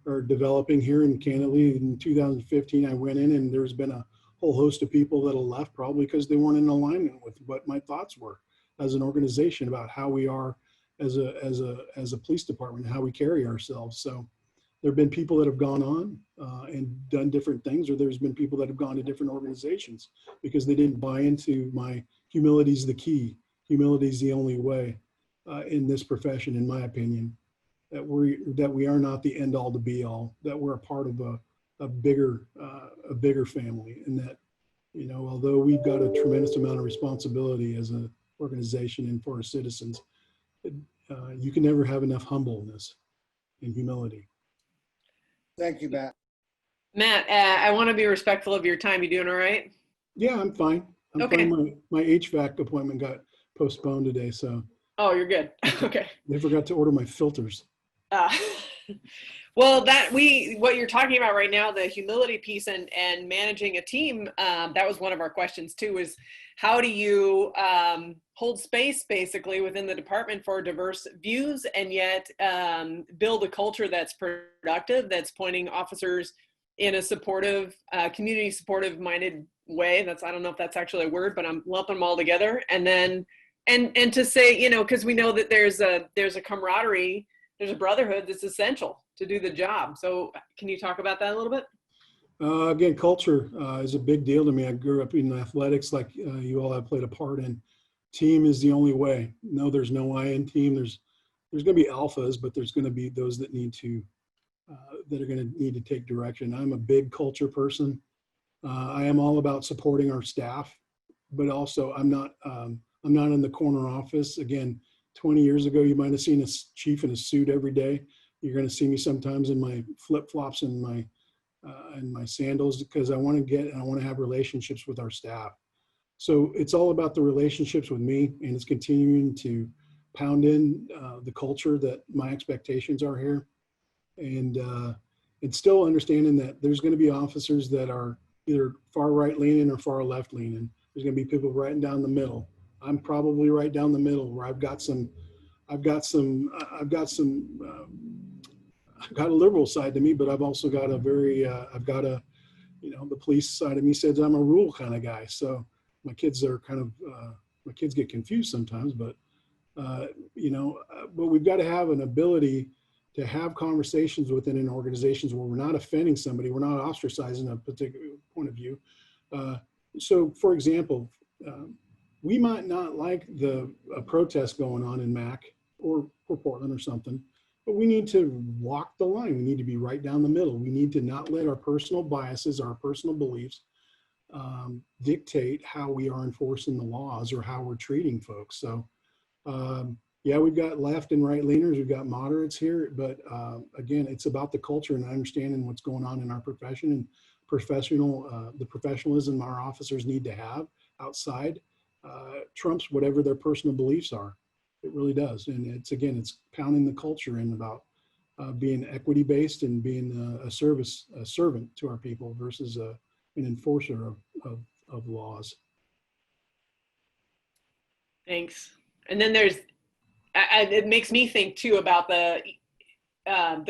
are developing here. And candidly, in 2015, I went in and there's been a whole host of people that have left probably because they weren't in alignment with what my thoughts were as an organization about how we are as a police department, how we carry ourselves. So there have been people that have gone on and done different things, or there's been people that have gone to different organizations because they didn't buy into my humility is the key. Humility is the only way in this profession, in my opinion, that we are not the end all to be all, that we're a part of a bigger family, and that, you know, although we've got a tremendous amount of responsibility as an organization and for our citizens, you can never have enough humbleness and humility. Thank you, Matt. Matt, I want to be respectful of your time. You doing all right? Yeah, I'm fine. Okay. Fine. My HVAC appointment got postponed today, so. Oh, you're good. Okay. They forgot to order my filters. Well, what you're talking about right now, the humility piece and managing a team, that was one of our questions too, is how do you hold space basically within the department for diverse views and yet build a culture that's productive, that's pointing officers in a supportive, community supportive minded way. I don't know if that's actually a word, but I'm lumping them all together. And then, and to say, you know, because we know that there's a camaraderie, there's a brotherhood that's essential to do the job. So can you talk about that a little bit? Again, culture is a big deal to me. I grew up in athletics, like you all have played a part in. Team is the only way. No, there's no I in team. There's going to be alphas, but there's going to be those that need to that are going to need to take direction. I'm a big culture person. I am all about supporting our staff, but also I'm not in the corner office. Again, 20 years ago, you might have seen a chief in a suit every day. You're going to see me sometimes in my flip-flops and my sandals, because I want to have relationships with our staff. So it's all about the relationships with me, and it's continuing to pound in the culture that my expectations are here, and still understanding that there's going to be officers that are either far right leaning or far left leaning. There's going to be people right down the middle. I'm probably right down the middle, where I've got a liberal side to me, but I've also got the police side of me says I'm a rule kind of guy. So my kids get confused sometimes, but we've got to have an ability to have conversations within an organization where we're not offending somebody, we're not ostracizing a particular point of view. So for example, we might not like a protest going on in MAC or Portland or something, but we need to walk the line. We need to be right down the middle. We need to not let our personal biases, our personal beliefs dictate how we are enforcing the laws or how we're treating folks. So yeah, we've got left and right leaners, we've got moderates here, but again, it's about the culture and understanding what's going on in our profession and the professionalism our officers need to have outside trumps whatever their personal beliefs are. It really does. And it's pounding the culture in about being equity based and being a servant to our people versus an enforcer of laws. Thanks. And then it makes me think too about the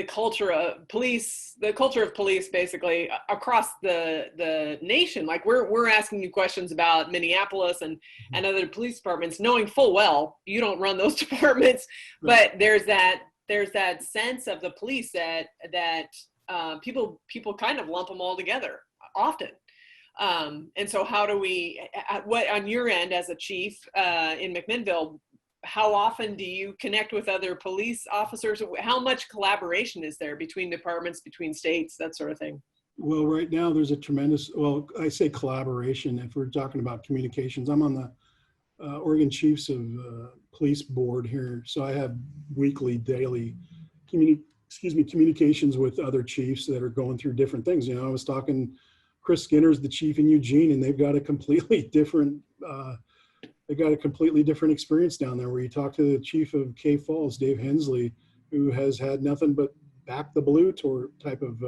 culture of police, basically across the nation. Like we're asking you questions about Minneapolis and other police departments, knowing full well you don't run those departments, right. But there's that sense of the police that people kind of lump them all together often. And so how do we, what on your end as a chief in McMinnville, how often do you connect with other police officers? How much collaboration is there between departments, between states, that sort of thing? Well, right now there's a tremendous, well, I say collaboration. If we're talking about communications, I'm on the Oregon Chiefs of Police Board here. So I have weekly, daily communications with other chiefs that are going through different things. You know, I was talking, Chris Skinner's the chief in Eugene, and they've got a completely different experience down there. Where you talk to the chief of K Falls, Dave Hensley, who has had nothing but back the blue tour type of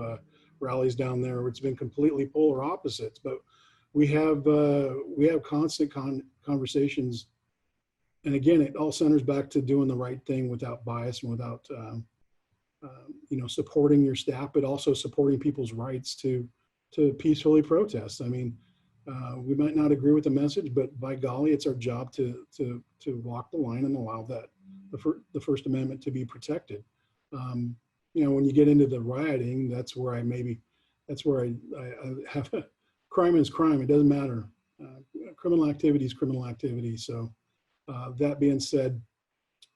rallies down there, where it's been completely polar opposites. But we have constant conversations, and again, it all centers back to doing the right thing without bias and without supporting your staff, but also supporting people's rights to peacefully protest. I mean, we might not agree with the message, but by golly, it's our job to walk the line and allow that the First Amendment to be protected. When you get into the rioting, that's where I have a crime is crime. It doesn't matter. Criminal activity is criminal activity. So that being said,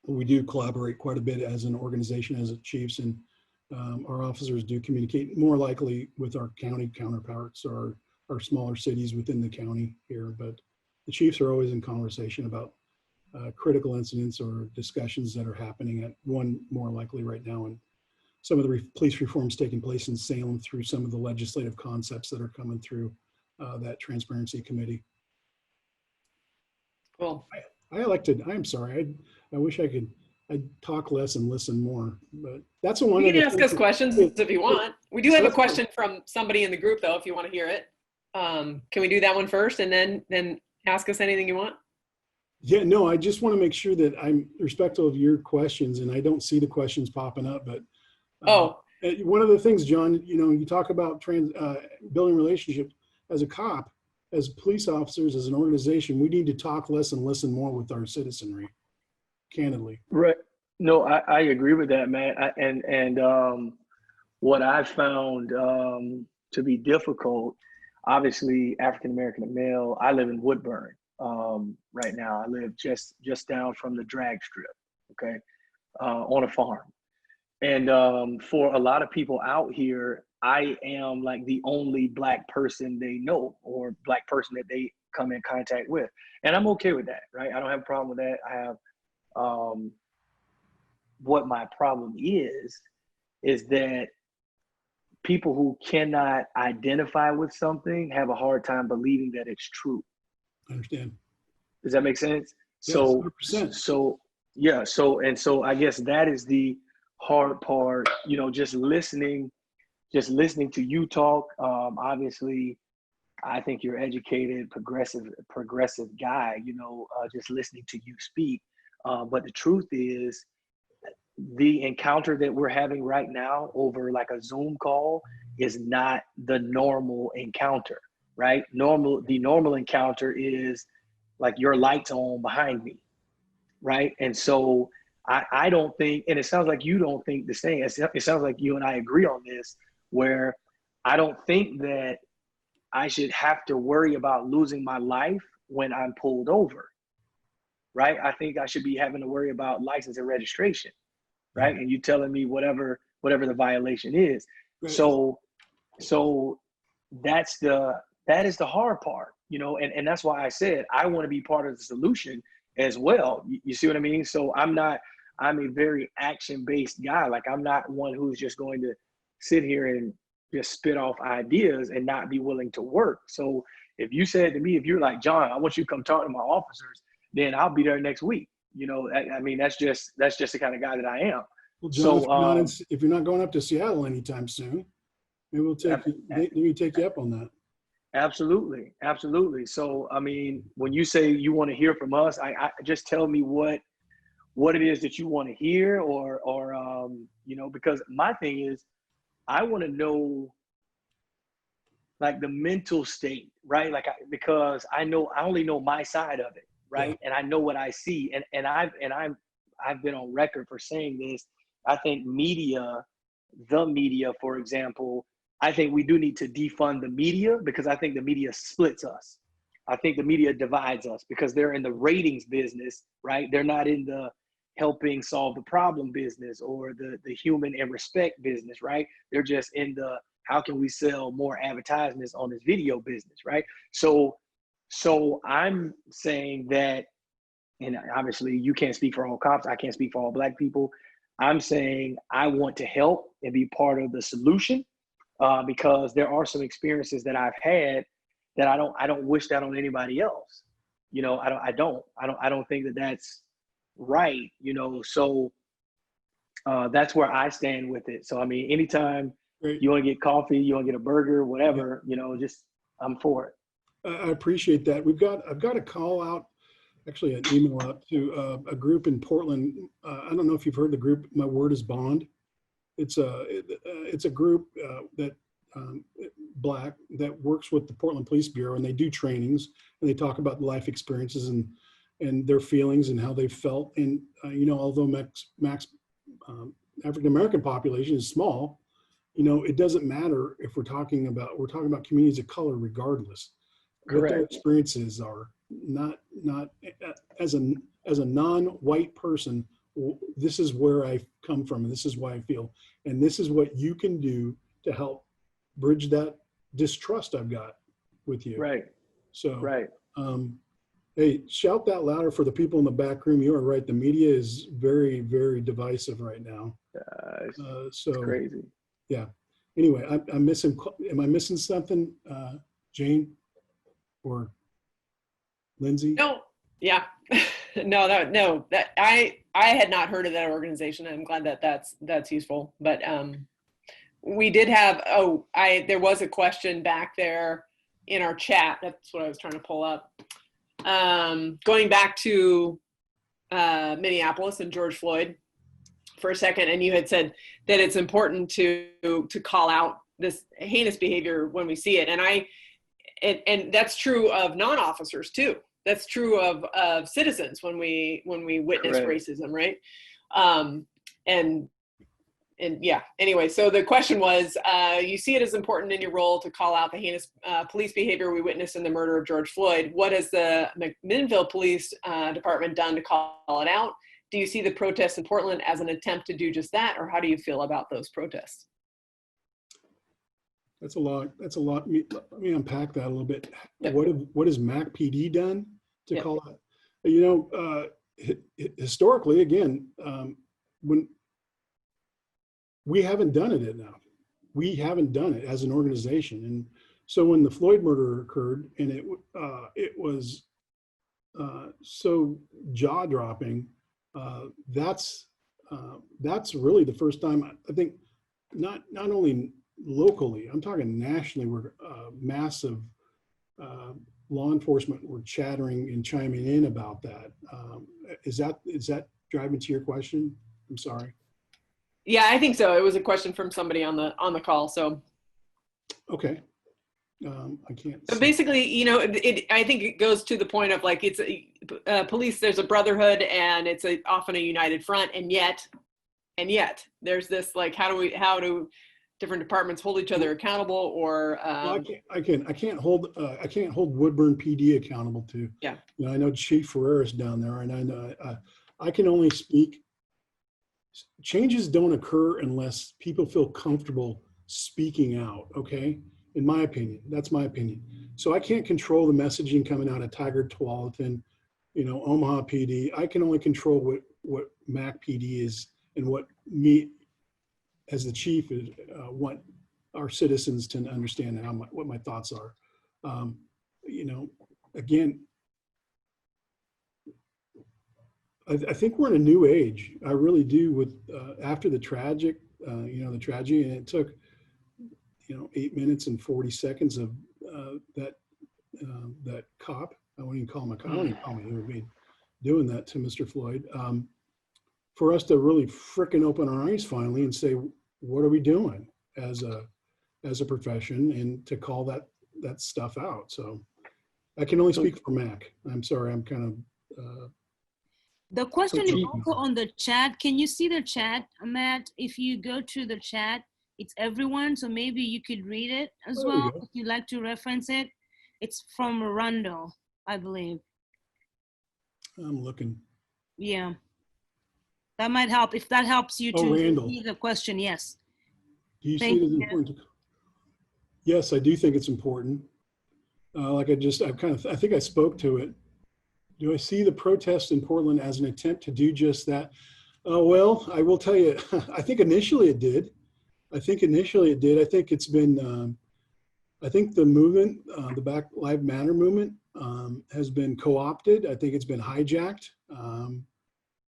we do collaborate quite a bit as an organization, as a chiefs, and our officers do communicate more likely with our county counterparts or our smaller cities within the county here. But the chiefs are always in conversation about critical incidents or discussions that are happening at one more likely right now. And some of the police reforms taking place in Salem through some of the legislative concepts that are coming through that transparency committee. Cool. I'm sorry. I wish I'd talk less and listen more, but that's the one. You can ask us questions if you want. We do have a question from somebody in the group though, if you want to hear it. Can we do that one first and then ask us anything you want? Yeah, no, I just want to make sure that I'm respectful of your questions, and I don't see the questions popping up, but one of the things, John, you talk about building relationships as a cop, as police officers, as an organization, we need to talk less and listen more with our citizenry, candidly. Right. No, I agree with that, man. And what I found to be difficult, obviously African-American male, I live in Woodburn right now. I live just down from the drag strip, okay, on a farm. And for a lot of people out here, I am like the only Black person they know or Black person that they come in contact with. And I'm okay with that, right? I don't have a problem with that. I have, what my problem is that people who cannot identify with something have a hard time believing that it's true. I understand. Does that make sense? Yes, 100%. So I guess that is the hard part, just listening to you talk. Obviously, I think you're educated, progressive guy, just listening to you speak. But the truth is, the encounter that we're having right now over like a Zoom call is not the normal encounter, right? The normal encounter is like your lights on behind me, right? And so I don't think, and it sounds like you don't think the same. It sounds like you and I agree on this, where I don't think that I should have to worry about losing my life when I'm pulled over, right? I think I should be having to worry about license and registration, right? And you telling me whatever the violation is. Right. So that is the hard part, and that's why I said I want to be part of the solution as well. You see what I mean? So I'm a very action-based guy. Like, I'm not one who's just going to sit here and just spit off ideas and not be willing to work. So if you said to me, if you're like, John, I want you to come talk to my officers, then I'll be there next week. I mean, that's just the kind of guy that I am. Well, John, if you're not going up to Seattle anytime soon, maybe we'll take you up on that. Absolutely. So, I mean, when you say you want to hear from us, I just tell me what it is that you want to hear, or because my thing is, I want to know like the mental state, right? Because I only know my side of it, right? Yeah. And I know what I see, and I've been on record for saying this. I think the media, for example, I think we do need to defund the media, because I think the media splits us, I think the media divides us because they're in the ratings business, right? They're not in the helping solve the problem business or the human and respect business, right? They're just in the how can we sell more advertisements on this video business, right? So I'm saying that, and obviously you can't speak for all cops, I can't speak for all Black people. I'm saying I want to help and be part of the solution because there are some experiences that I've had that I don't wish that on anybody else. You know, I don't think that that's right. You know, so that's where I stand with it. So I mean, anytime you want to get coffee, you want to get a burger, whatever, you know, just I'm for it. I appreciate that. I've got a call out, actually an email out to a group in Portland. I don't know if you've heard the group. My Word is Bond. It's a group that Black that works with the Portland Police Bureau, and they do trainings and they talk about life experiences and their feelings and how they felt. And you know, although Mac's African American population is small, you know, it doesn't matter if we're talking about communities of color, regardless. Correct. What their experiences are. Not as a non-white person, this is where I come from, and this is why I feel, and this is what you can do to help bridge that distrust I've got with you. Right. So, right. Hey, shout that louder for the people in the back room. You are right. The media is very, very divisive right now. It's crazy. Yeah. Anyway, I'm missing. Am I missing something, Jane or Lindsay? No. Yeah. No. That I had not heard of that organization. I'm glad that that's useful. But we did have. There was a question back there in our chat. That's what I was trying to pull up. Going back to Minneapolis and George Floyd for a second, and you had said that it's important to call out this heinous behavior when we see it, and that's true of non-officers too. That's true of citizens when we witness racism, right? And yeah, anyway, so the question was, you see it as important in your role to call out the heinous police behavior we witnessed in the murder of George Floyd. What has the McMinnville Police Department done to call it out? Do you see the protests in Portland as an attempt to do just that, or how do you feel about those protests? That's a lot. Let me unpack that a little bit. Yep. What has Mac PD done to call out? You know, historically, again, when we haven't done it enough. We haven't done it as an organization. And so when the Floyd murder occurred, and it was so jaw-dropping, that's really the first time, I think, not only locally, I'm talking nationally, where massive law enforcement were chattering and chiming in about that. Is that driving to your question? I'm sorry. Yeah, I think so. It was a question from somebody on the call. So, okay, I can't. But basically, you know, I think it goes to the point of like it's police. There's a brotherhood, and it's often a united front, and yet there's this like how do different departments hold each other accountable, or well, I can't hold Woodburn PD accountable to. Yeah. You know, I know Chief Ferreira's down there, and I know I can only speak. Changes don't occur unless people feel comfortable speaking out, okay? In my opinion, that's my opinion. So I can't control the messaging coming out of Tiger Tualatin, you know, Omaha PD. I can only control what Mac PD is and what me as the chief is, want our citizens to understand and what my thoughts are. You know, again, I think we're in a new age. I really do. With after the tragic, you know, the tragedy, and it took, you know, 8 minutes and 40 seconds of that cop. I won't even call him a cop. I don't even call him a human being doing that to Mr. Floyd. For us to really frickin' open our eyes finally and say, what are we doing as a profession, and to call that stuff out. So I can only speak for Mac. I'm sorry. I'm kind of. The question is also on the chat. Can you see the chat, Matt? If you go to the chat, it's everyone. So maybe you could read it as well if you'd like to reference it. It's from Rundle, I believe. I'm looking. Yeah. That might help. If that helps you Oh, to Randall. see the question, yes. Do you Thank see it as you. important? Yes, I do think it's important. I think I spoke to it. Do I see the protest in Portland as an attempt to do just that? Well, I will tell you, I think initially it did. I think it's been, I think the movement, the Black Lives Matter movement has been co-opted. I think it's been hijacked.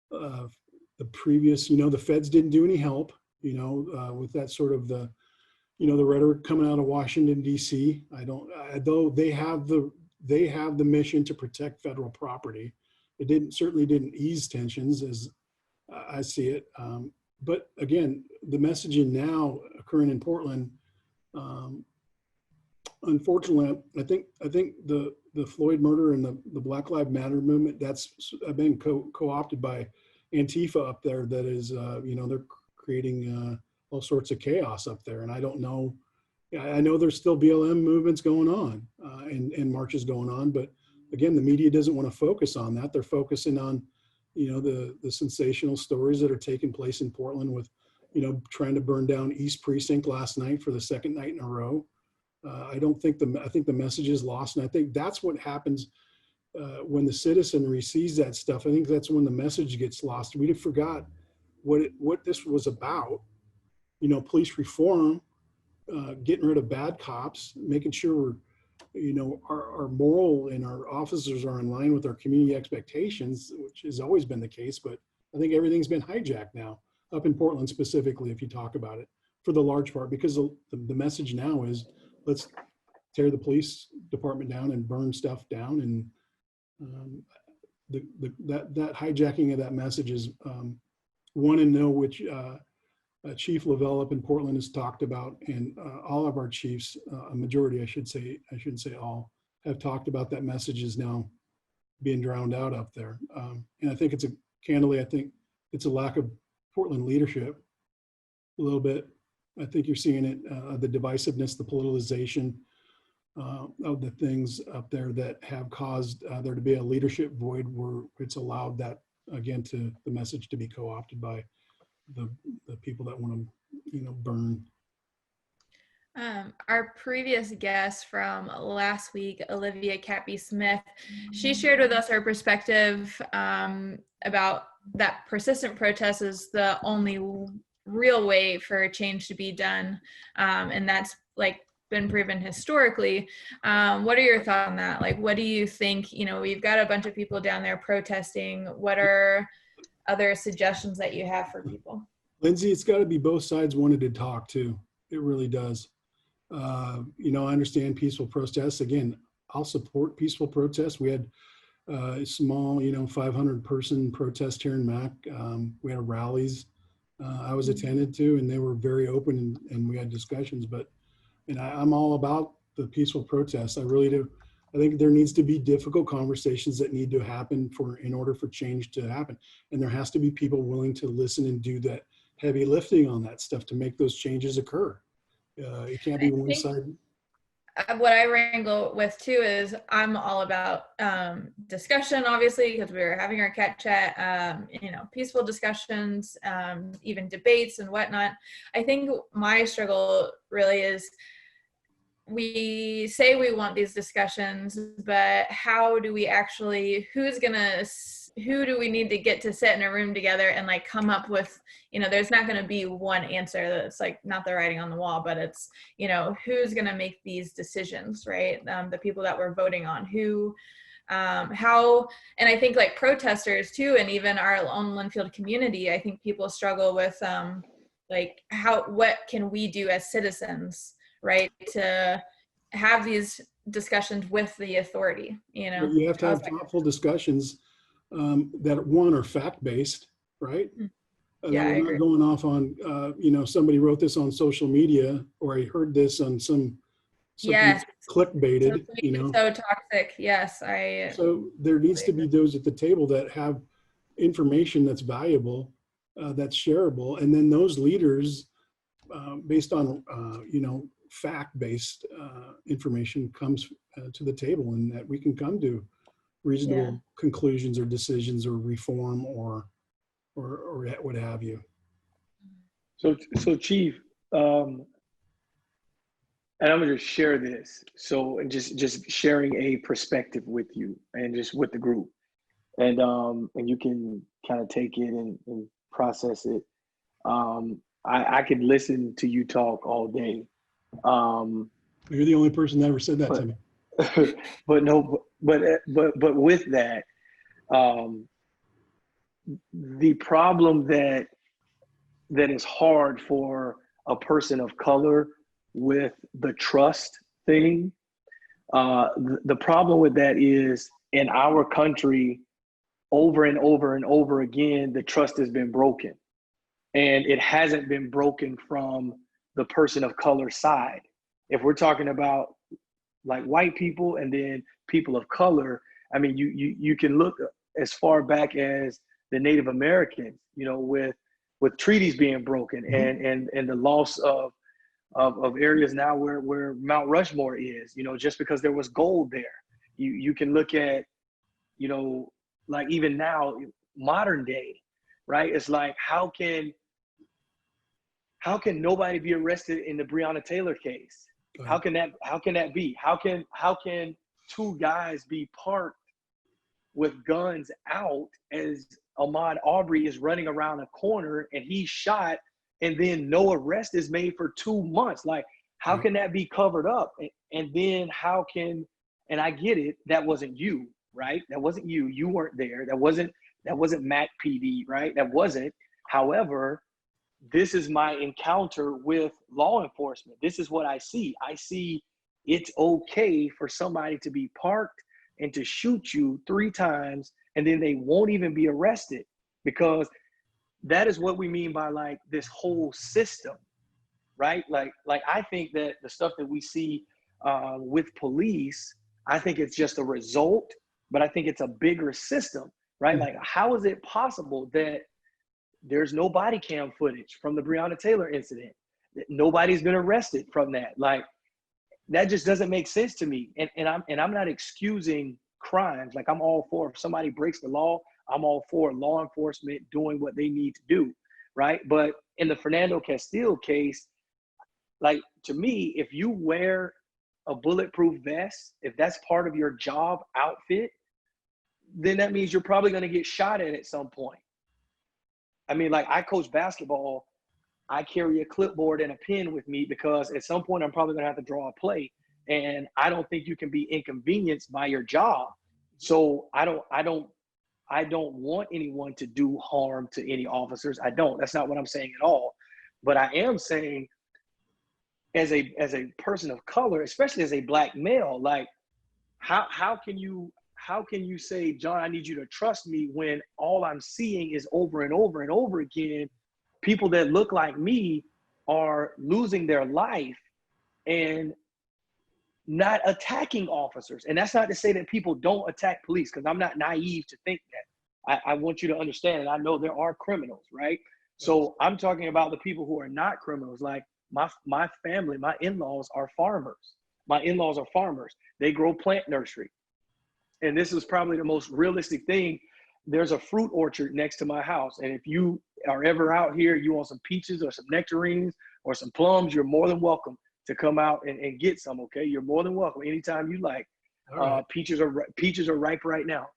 The previous, the feds didn't do any help, with that sort of the rhetoric coming out of Washington, D.C. Though they have the mission to protect federal property. It certainly didn't ease tensions as I see it. But again, the messaging now occurring in Portland, unfortunately, I think the Floyd murder and the Black Lives Matter movement, that's been co-opted by Antifa up there. That is, they're creating all sorts of chaos up there. And I don't know, I know there's still BLM movements going on and marches going on, but again, the media doesn't want to focus on that. They're focusing on, the sensational stories that are taking place in Portland with, trying to burn down East Precinct last night for the second night in a row. I think the message is lost. And I think that's what happens when the citizenry sees that stuff. I think that's when the message gets lost. We forgot what this was about. Police reform, getting rid of bad cops, making sure our moral and our officers are in line with our community expectations, which has always been the case. But I think everything's been hijacked now, up in Portland specifically, if you talk about it, for the large part, because the message now is let's tear the police department down and burn stuff down. And that hijacking of that message is want to know which Chief Lavelle up in Portland has talked about, and all of our chiefs, a majority, I shouldn't say all, have talked about that message is now being drowned out up there. And I think I think it's a lack of Portland leadership a little bit. I think you're seeing it, the divisiveness, the politicization of the things up there that have caused there to be a leadership void where it's allowed that, again, the message to be co-opted by the people that want to, burn. Our previous guest from last week, Olivia Catby Smith, she shared with us her perspective about that persistent protest is the only real way for change to be done, and that's been proven historically. What are your thoughts on that? What do you think? We've got a bunch of people down there protesting. What are other suggestions that you have for people? Lindsay, it's got to be both sides wanted to talk too. It really does. I understand peaceful protests. Again, I'll support peaceful protests. We had a small, 500 person protest here in Mac. We had rallies I was attended to, and they were very open and we had discussions, and I'm all about the peaceful protests. I really do. I think there needs to be difficult conversations that need to happen in order for change to happen. And there has to be people willing to listen and do that heavy lifting on that stuff to make those changes occur. It can't be one side. What I wrangle with too is I'm all about discussion, obviously, because we were having our CatChat, peaceful discussions, even debates and whatnot. I think my struggle really is we say we want these discussions, but how do we actually, who do we need to get to sit in a room together and come up with, there's not going to be one answer that's not the writing on the wall, but it's, who's going to make these decisions, right? The people that we're voting on, how, and I think protesters too, and even our own Linfield community, I think people struggle with what can we do as citizens, right, to have these discussions with the authority, But you have to have thoughtful discussions that are fact-based, right? Yeah, that we're not going off on, somebody wrote this on social media, or I heard this on something yes, clickbaited, so toxic. Yes, So there needs to be those at the table that have information that's valuable, that's shareable, and then those leaders, based on fact-based information comes to the table, and that we can come to reasonable conclusions or decisions or reform or what have you. So Chief, and I'm gonna just share this. So, and just sharing a perspective with you and just with the group, and you can kind of take it and process it. I could listen to you talk all day. You're the only person that ever said that to me. But with that, the problem that is hard for a person of color with the trust thing, the problem with that is, in our country, over and over and over again, the trust has been broken. And it hasn't been broken from the person of color side. If we're talking about like white people and then people of color, I mean, you can look as far back as the Native Americans, you know, with treaties being broken and the loss of areas now where Mount Rushmore is, you know, just because there was gold there. You can look at, you know, like even now, modern day, right? It's like, how can nobody be arrested in the Breonna Taylor case? How can that be? How can two guys be parked with guns out as Ahmaud Arbery is running around a corner and he's shot, and then no arrest is made for 2 months? Like, how can that be covered up? And then how can, and I get it, that wasn't you, right? That wasn't you. You weren't there. That wasn't Mac PD, right? That wasn't. However, this is my encounter with law enforcement. This is what I see. I see it's okay for somebody to be parked and to shoot you 3 times, and then they won't even be arrested, because that is what we mean by like this whole system, right? Like I think that the stuff that we see with police, I think it's just a result, but I think it's a bigger system, right? Like, how is it possible that there's no body cam footage from the Breonna Taylor incident? Nobody's been arrested from that. Like, that just doesn't make sense to me. And I'm not excusing crimes. Like, I'm all for, if somebody breaks the law, I'm all for law enforcement doing what they need to do, right? But in the Fernando Castile case, like, to me, if you wear a bulletproof vest, if that's part of your job outfit, then that means you're probably going to get shot at some point. I mean, like, I coach basketball. I carry a clipboard and a pen with me because at some point I'm probably going to have to draw a play, and I don't think you can be inconvenienced by your job. So I don't want anyone to do harm to any officers. I don't. That's not what I'm saying at all. But I am saying, as a person of color, especially as a Black male, like, how can you say, John, I need you to trust me, when all I'm seeing is over and over and over again, people that look like me are losing their life and not attacking officers? And that's not to say that people don't attack police, because I'm not naive to think that. I want you to understand, and I know there are criminals, right? So I'm talking about the people who are not criminals. Like, my family, my in-laws are farmers. They grow plant nursery. And this is probably the most realistic thing. There's a fruit orchard next to my house. And if you are ever out here, you want some peaches or some nectarines or some plums, you're more than welcome to come out and get some, okay? You're more than welcome anytime you like. Right. Peaches are ripe right now.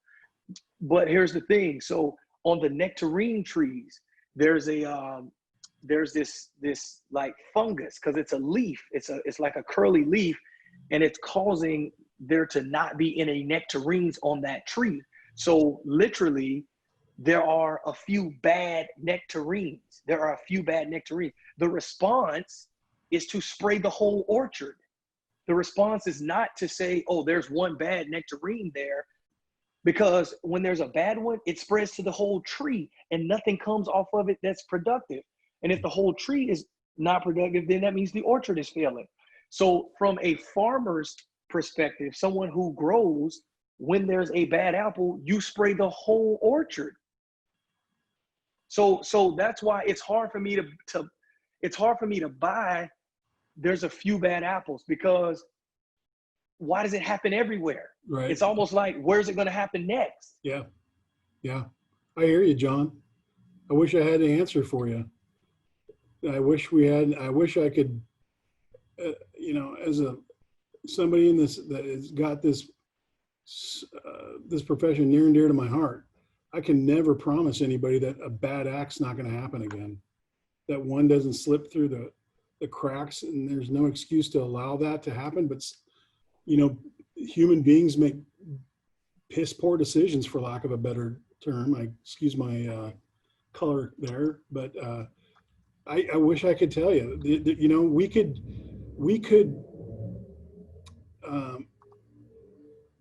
But here's the thing. So on the nectarine trees, there's this like fungus, because it's a leaf. It's like a curly leaf, and it's causing there to not be any nectarines on that tree. So literally, there are a few bad nectarines. The response is to spray the whole orchard. The response is not to say, oh, there's one bad nectarine there, because when there's a bad one, it spreads to the whole tree and nothing comes off of it that's productive. And if the whole tree is not productive, then that means the orchard is failing. So from a farmer's perspective, someone who grows, when there's a bad apple, you spray the whole orchard. So that's why it's hard for me to buy there's a few bad apples, because why does it happen everywhere? Right. It's almost like, where's it going to happen next? Yeah. Yeah. I hear you, John. I wish I had the answer for you. I wish I could, as somebody in this that has got this profession near and dear to my heart, I can never promise anybody that a bad act's not going to happen again, that one doesn't slip through the cracks, and there's no excuse to allow that to happen. But, human beings make piss poor decisions, for lack of a better term. Excuse my color there, but I wish I could tell you, we could,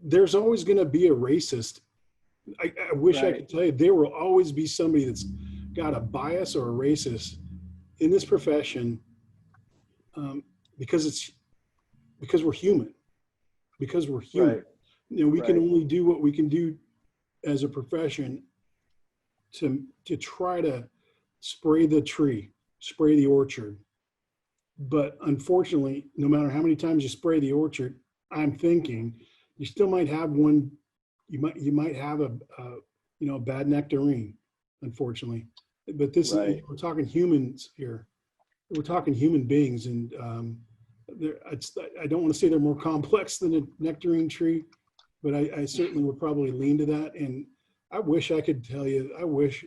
there's always going to be a racist. I wish I could tell you, there will always be somebody that's got a bias or a racist in this profession, because we're human. Because we're human. Right. We can only do what we can do as a profession to try to spray the orchard. But unfortunately, no matter how many times you spray the orchard, I'm thinking you still might have one. You might have a bad nectarine, unfortunately. But this is, we're talking humans here. We're talking human beings, and I don't want to say they're more complex than a nectarine tree, but I certainly would probably lean to that. And I wish I could tell you, I wish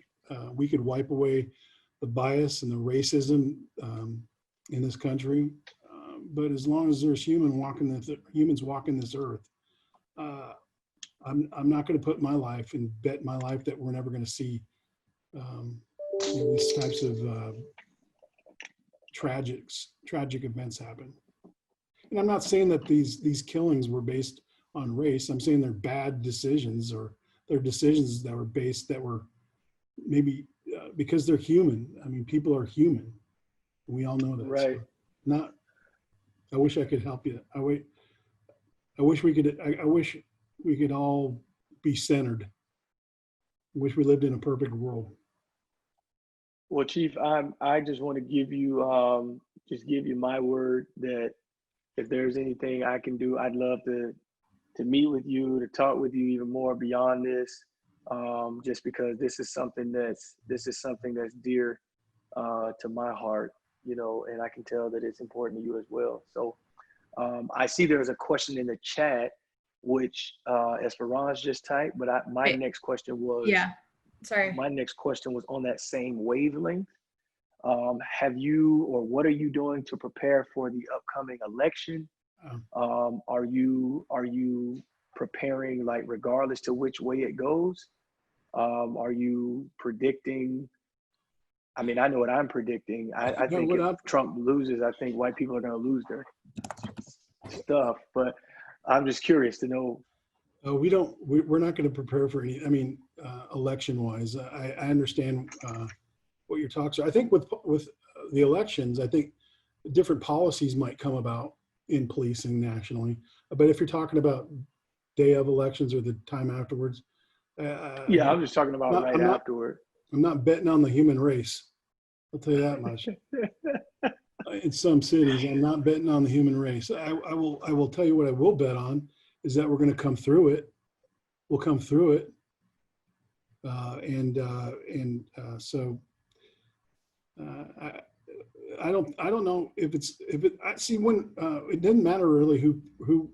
we could wipe away the bias and the racism in this country. But as long as there's humans walking this earth, I'm not going to put my life and bet my life that we're never going to see these types of tragic events happen. And I'm not saying that these killings were based on race. I'm saying they're bad decisions, or they're decisions that were maybe because they're human. I mean, people are human. We all know that. Right. So I wish I could help you. I wish we could all be centered. I wish we lived in a perfect world. Well, Chief, I just want to give you my word that if there's anything I can do, I'd love to meet with you, to talk with you even more beyond this, just because this is something that's dear to my heart, and I can tell that it's important to you as well. So I see there's a question in the chat, which Esperanza just typed, but my next question was, my next question was on that same wavelength. What are you doing to prepare for the upcoming election? Are you preparing, like, regardless to which way it goes? Are you predicting? I mean, I know what I'm predicting. I think if Trump loses, I think white people are going to lose their stuff. But I'm just curious to know. We're not going to prepare for any. I mean, election-wise, I understand what your talks are. I think with the elections, I think different policies might come about in policing nationally. But if you're talking about day of elections or the time afterwards, I'm just talking about afterward. I'm not betting on the human race. I'll tell you that much. In some cities, I'm not betting on the human race. I will tell you what I will bet on is that we're going to come through it. We'll come through it. So I don't know if it doesn't matter really who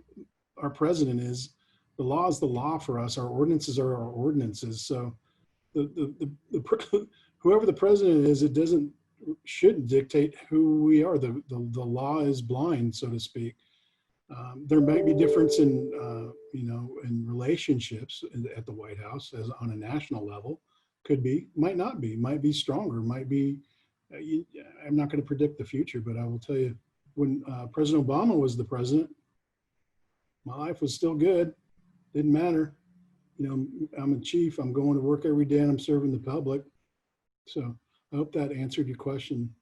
our president is. The law is the law for us. Our ordinances are our ordinances. So whoever the president is, shouldn't dictate who we are. The law is blind, so to speak. There might be difference in relationships at the White House as on a national level. Could be, might not be, might be stronger, might be. I'm not going to predict the future, but I will tell you, when President Obama was the president, my life was still good. Didn't matter. I'm a chief. I'm going to work every day and I'm serving the public. So I hope that answered your question.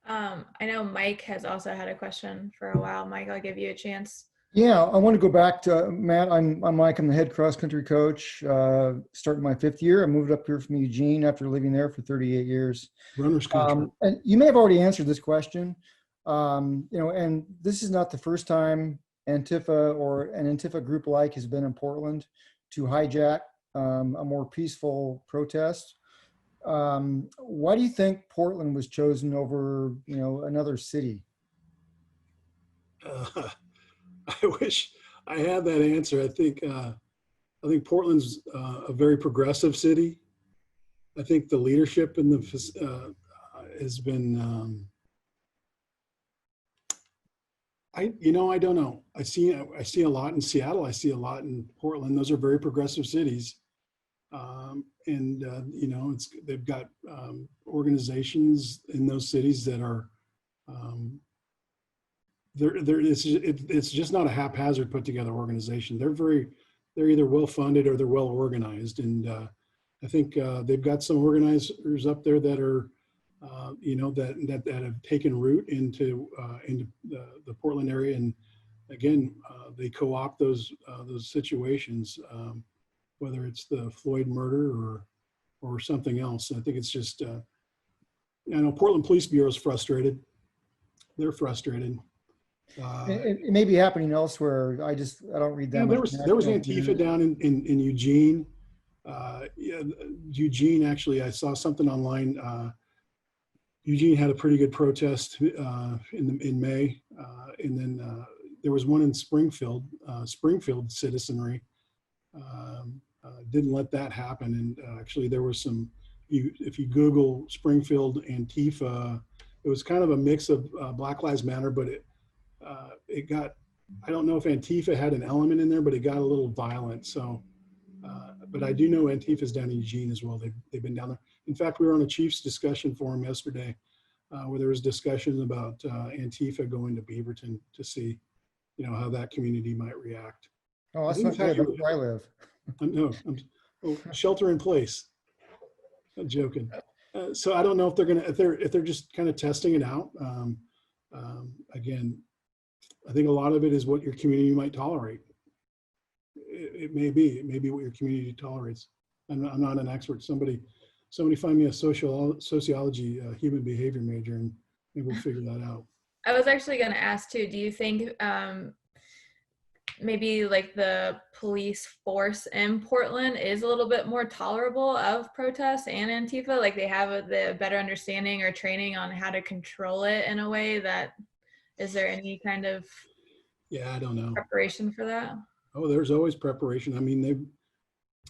I know Mike has also had a question for a while. Mike, I'll give you a chance. Yeah, I want to go back to Matt. I'm Mike. I'm the head cross country coach. Starting my 5th year. I moved up here from Eugene after living there for 38 years. Runner's country. And you may have already answered this question, And this is not the first time Antifa or an Antifa group like has been in Portland to hijack a more peaceful protest. Why do you think Portland was chosen over, another city? I wish I had that answer. I think Portland's a very progressive city. I think the leadership in the has been. I don't know. I see a lot in Seattle. I see a lot in Portland. Those are very progressive cities, they've got organizations in those cities that are. It's just not a haphazard put together organization. They're either well funded or they're well organized, and I think they've got some organizers up there that are. That have taken root into the Portland area, and again, they co-opt those situations, whether it's the Floyd murder or something else. I think it's just, I know Portland Police Bureau is frustrated. They're frustrated. It may be happening elsewhere. I don't read that. Yeah, there was Antifa down in Eugene. Eugene, actually, I saw something online. Eugene had a pretty good protest in May, and then there was one in Springfield. Springfield citizenry didn't let that happen, and actually there was some. If you Google Springfield Antifa, it was kind of a mix of Black Lives Matter, but it got. I don't know if Antifa had an element in there, but it got a little violent. So, but I do know Antifa's down in Eugene as well. They've been down there. In fact, we were on a Chiefs discussion forum yesterday where there was discussion about Antifa going to Beaverton to see, how that community might react. Oh, that's not good. That's where I live. Shelter in place. I'm joking. So I don't know if they're just kind of testing it out. Again, I think a lot of it is what your community might tolerate. It may be what your community tolerates. I'm not an expert. Somebody find me a sociology human behavior major, and maybe we'll figure that out. I was actually going to ask too, do you think maybe like the police force in Portland is a little bit more tolerable of protests and Antifa? Like they have the better understanding or training on how to control it in a way that, is there any kind of I don't know, preparation for that? Oh, there's always preparation. I mean,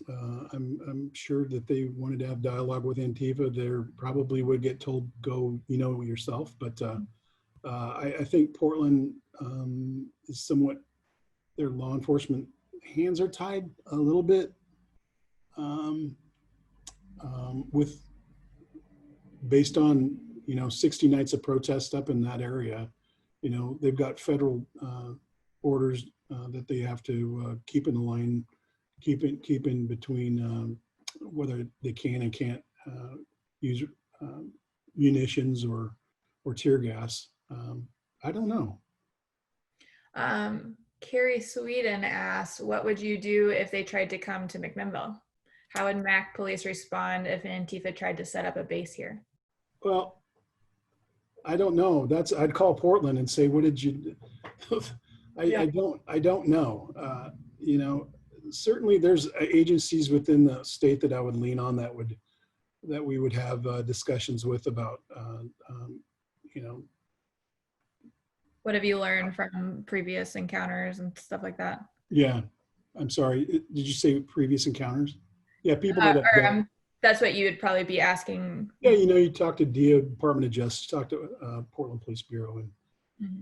I'm sure that they wanted to have dialogue with Antifa. They probably would get told, go, yourself. But I think Portland is somewhat, their law enforcement hands are tied a little bit based on, 60 nights of protest up in that area. They've got federal orders that they have to keep in the line, keep in between whether they can and can't use munitions or tear gas. I don't know. Carrie Sweden asks, what would you do if they tried to come to McMinnville? How would Mac police respond if Antifa tried to set up a base here? Well, I don't know. I'd call Portland and say, what did you do? I don't know. Certainly there's agencies within the state that I would lean on that we would have discussions with about, What have you learned from previous encounters and stuff like that? Yeah. I'm sorry. Did you say previous encounters? Yeah. People that have that's what you would probably be asking. Yeah. You talk to Department of Justice, talk to Portland Police Bureau and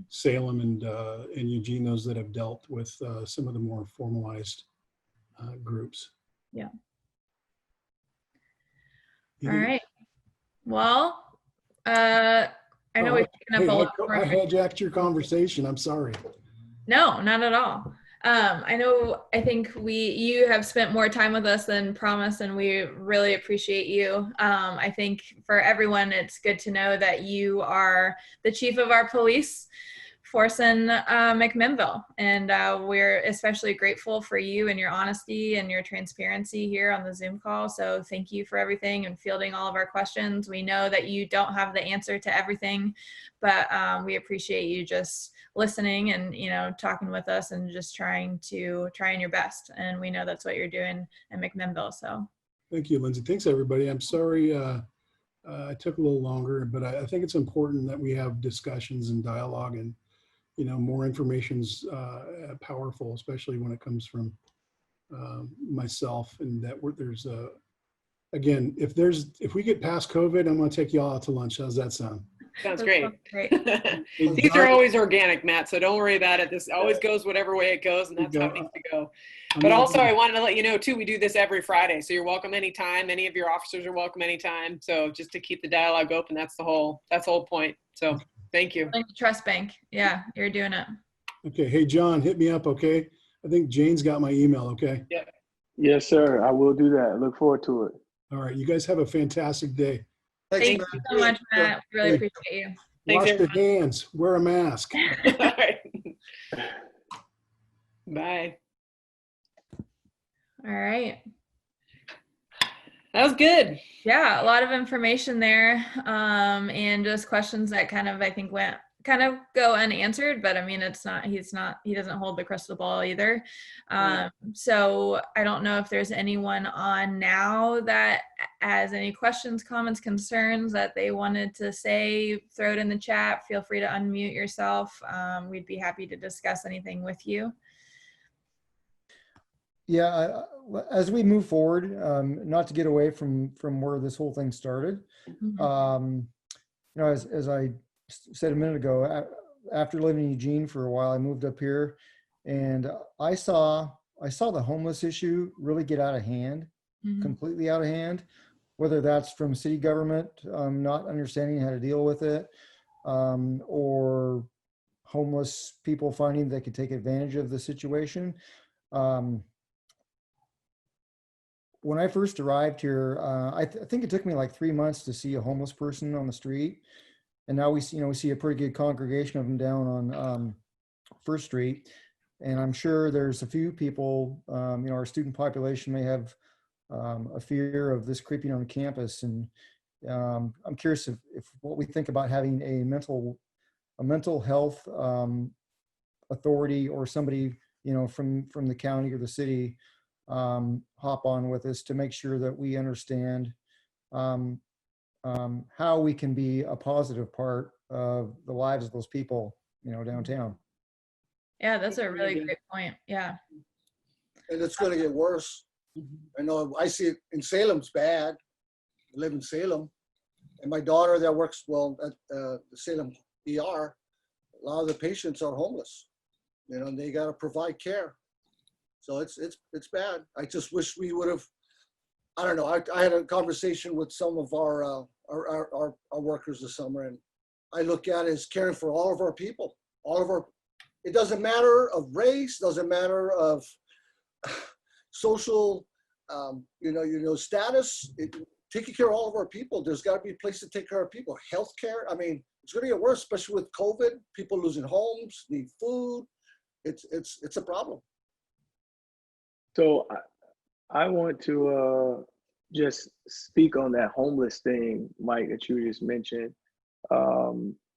Salem and Eugene, those that have dealt with some of the more formalized groups. Yeah. All right. Well, I know we've taken up a lot. I hijacked your conversation. I'm sorry. No, not at all. I think you have spent more time with us than promised, and we really appreciate you. I think for everyone, it's good to know that you are the chief of our police forcing McMinnville. And we're especially grateful for you and your honesty and your transparency here on the Zoom call. So thank you for everything and fielding all of our questions. We know that you don't have the answer to everything, but we appreciate you just listening and, you know, talking with us and just trying your best. And we know that's what you're doing in McMinnville. So Thank you, Lindsay. Thanks, everybody. I'm sorry I took a little longer, but I think it's important that we have discussions and dialogue, and, you know, more information's powerful, especially when it comes from myself, and that there's again, if we get past COVID, I'm going to take y'all out to lunch. How's that sound? Sounds great. Great. These are always organic, Matt, so don't worry about it. This always goes whatever way it goes, and that's how it needs to go. But also, I wanted to let you know, too, we do this every Friday, so you're welcome anytime. Any of your officers are welcome anytime. So just to keep the dialogue open, that's the whole point. So thank you. Thank you, Trust Bank. Yeah, you're doing it. Okay. Hey, John, hit me up, okay? I think Jane's got my email, okay? Yeah. Yes, sir. I will do that. Look forward to it. All right. You guys have a fantastic day. Thank you so much, Matt. We really Hey. appreciate you. Thanks, Wash everyone. your hands. Wear a mask. All right. Bye. All right. That was good. Yeah, a lot of information there, and just questions that kind of, I think, go unanswered, but I mean, he doesn't hold the crystal ball either. So I don't know if there's anyone on now that has any questions, comments, concerns that they wanted to say. Throw it in the chat. Feel free to unmute yourself. We'd be happy to discuss anything with you. Yeah, as we move forward, not to get away from where this whole thing started, you know, as I said a minute ago, after living in Eugene for a while, I moved up here, and I saw the homeless issue really get out of hand, completely out of hand. Whether that's from city government not understanding how to deal with it, or homeless people finding they could take advantage of the situation. When I first arrived here, I think it took me like 3 months to see a homeless person on the street. And now we see a pretty good congregation of them down on First Street. And I'm sure there's a few people, you know, our student population may have a fear of this creeping on campus. And I'm curious if what we think about having a mental health authority, or somebody, you know, from the county or the city, hop on with us to make sure that we understand how we can be a positive part of the lives of those people, you know, downtown. Yeah, that's a really great point. Yeah. And it's going to get worse. I know, I see it in Salem's bad. I live in Salem, and my daughter that works at the Salem ER, a lot of the patients are homeless, you know, and they got to provide care. So it's bad. I just wish we would have, I don't know. I had a conversation with some of our workers this summer, and I look at it as caring for all of our people, it doesn't matter of race, doesn't matter of social, status, taking care of all of our people. There's got to be a place to take care of people. Healthcare, I mean, it's going to get worse, especially with COVID, people losing homes, need food. It's a problem. So I want to just speak on that homeless thing, Mike, that you just mentioned.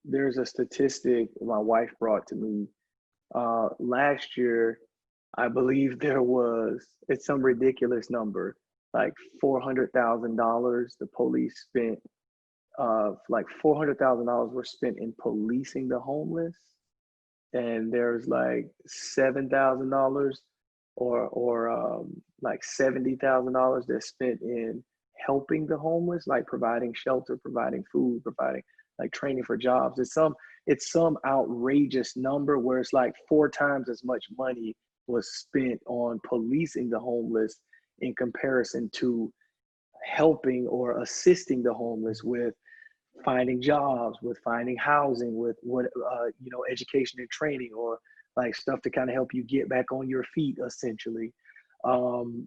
There's a statistic my wife brought to me. Last year, I believe it's some ridiculous number, like $400,000 the police spent, like $400,000 were spent in policing the homeless. And there's like $7,000 or like $70,000 that's spent in helping the homeless, like providing shelter, providing food, providing like training for jobs. It's some outrageous number where it's like 4 times as much money was spent on policing the homeless in comparison to helping or assisting the homeless with finding jobs, with finding housing, with education and training, or like stuff to kind of help you get back on your feet, essentially.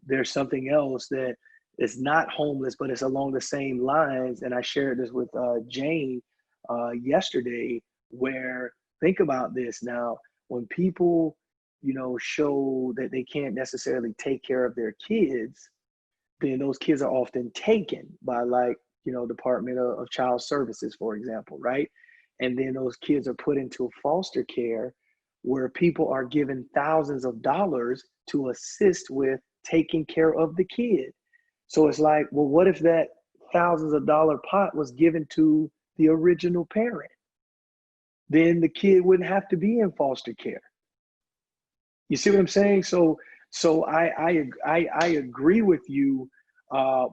There's something else that is not homeless, but it's along the same lines. And I shared this with Jane yesterday, where think about this now. When people, show that they can't necessarily take care of their kids, then those kids are often taken by, like, Department of Child Services, for example, right? And then those kids are put into foster care, where people are given thousands of dollars to assist with taking care of the kid. So it's like, well, what if that thousands of dollar pot was given to the original parent? Then the kid wouldn't have to be in foster care. You see what I'm saying? So I agree with you,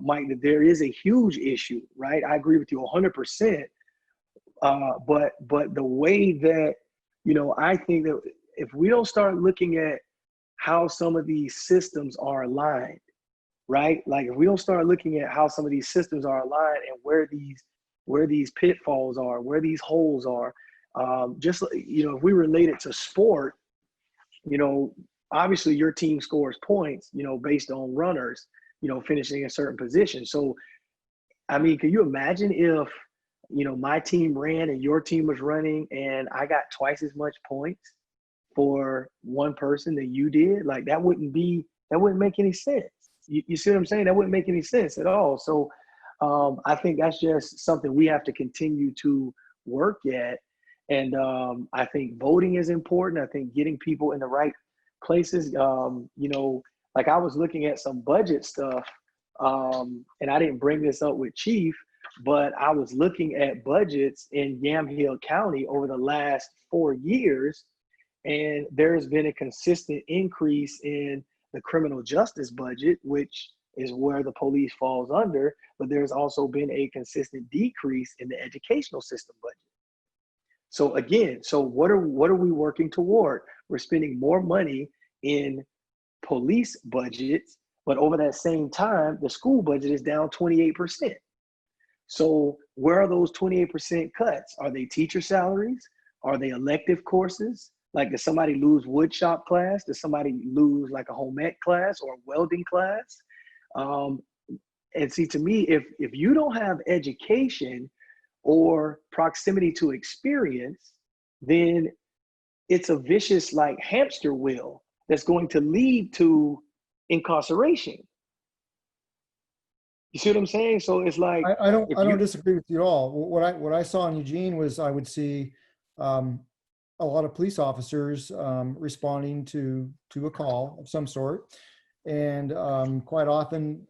Mike, that there is a huge issue, right? I agree with you 100%. But the way that, I think that if we don't start looking at how some of these systems are aligned, right? Like, if we don't start looking at how some of these systems are aligned and where these pitfalls are, where these holes are, just, if we relate it to sport, obviously your team scores points, based on runners, finishing a certain position. So, I mean, can you imagine if, my team ran and your team was running and I got twice as much points for one person that you did? Like, that wouldn't make any sense. You see what I'm saying? That wouldn't make any sense at all. So I think that's just something we have to continue to work at. And I think voting is important. I think getting people in the right places, like, I was looking at some budget stuff, and I didn't bring this up with Chief, but I was looking at budgets in Yamhill County over the last 4 years, and there's been a consistent increase in the criminal justice budget, which is where the police falls under, but there's also been a consistent decrease in the educational system budget. So again, what are we working toward? We're spending more money in police budgets, but over that same time, the school budget is down 28%. So where are those 28% cuts? Are they teacher salaries? Are they elective courses? Like, does somebody lose wood shop class? Does somebody lose like a home ec class or a welding class? And see, to me, if you don't have education or proximity to experience, then it's a vicious, like, hamster wheel that's going to lead to incarceration. You see what I'm saying? So it's like, I don't disagree with you at all. What I saw in Eugene was, I would see a lot of police officers responding to a call of some sort, and quite often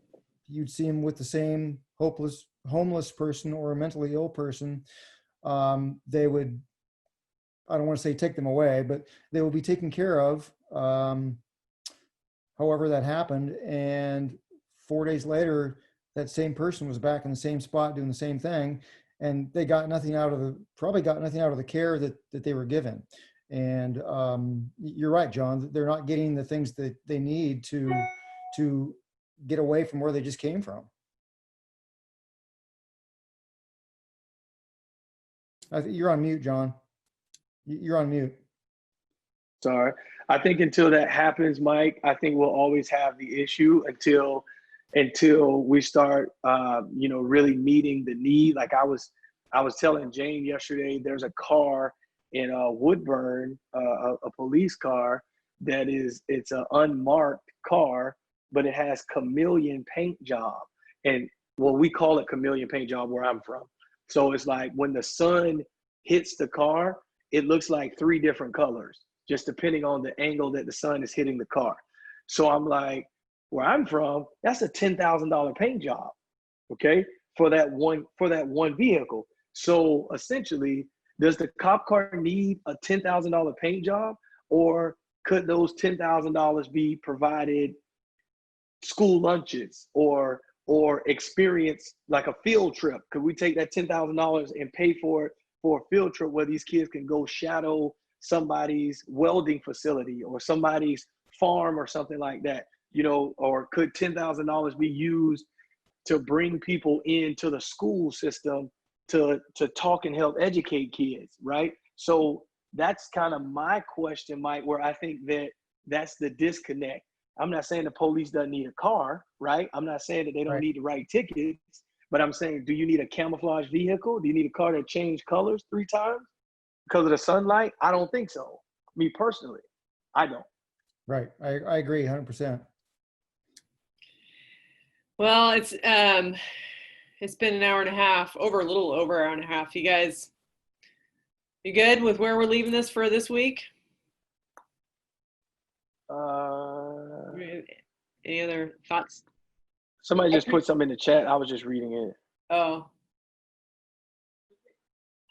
you'd see them with the same homeless person or a mentally ill person. They would, I don't want to say take them away, but they will be taken care of, however that happened. And 4 days later, that same person was back in the same spot doing the same thing, and they got nothing out of the care that they were given. And you're right, John, they're not getting the things that they need to get away from where they just came from. You're on mute, John. You're on mute. Sorry. I think until that happens, Mike, I think we'll always have the issue until we start, really meeting the need. Like, I was telling Jane yesterday, there's a car in Woodburn, a police car it's an unmarked car, but it has chameleon paint job. And, well, we call it chameleon paint job where I'm from. So it's like when the sun hits the car, it looks like 3 different colors, just depending on the angle that the sun is hitting the car. So I'm like, where I'm from, that's a $10,000 paint job, okay, for that one vehicle. So essentially, does the cop car need a $10,000 paint job, or could those $10,000 be provided school lunches or experience, like a field trip? Could we take that $10,000 and pay for it for a field trip where these kids can go shadow somebody's welding facility or somebody's farm or something like that? Or could $10,000 be used to bring people into the school system to talk and help educate kids, right? So that's kind of my question, Mike, where I think that's the disconnect. I'm not saying the police doesn't need a car, right? I'm not saying that they don't need to write tickets, but I'm saying, do you need a camouflage vehicle? Do you need a car that changed colors 3 times? because of the sunlight? I don't think so. Me personally, I don't. Right. I agree 100%. Well, it's been an hour and a half, a little over an hour and a half. You guys, you good with where we're leaving this for this week? Any other thoughts? Somebody just put something in the chat. I was just reading it. Oh,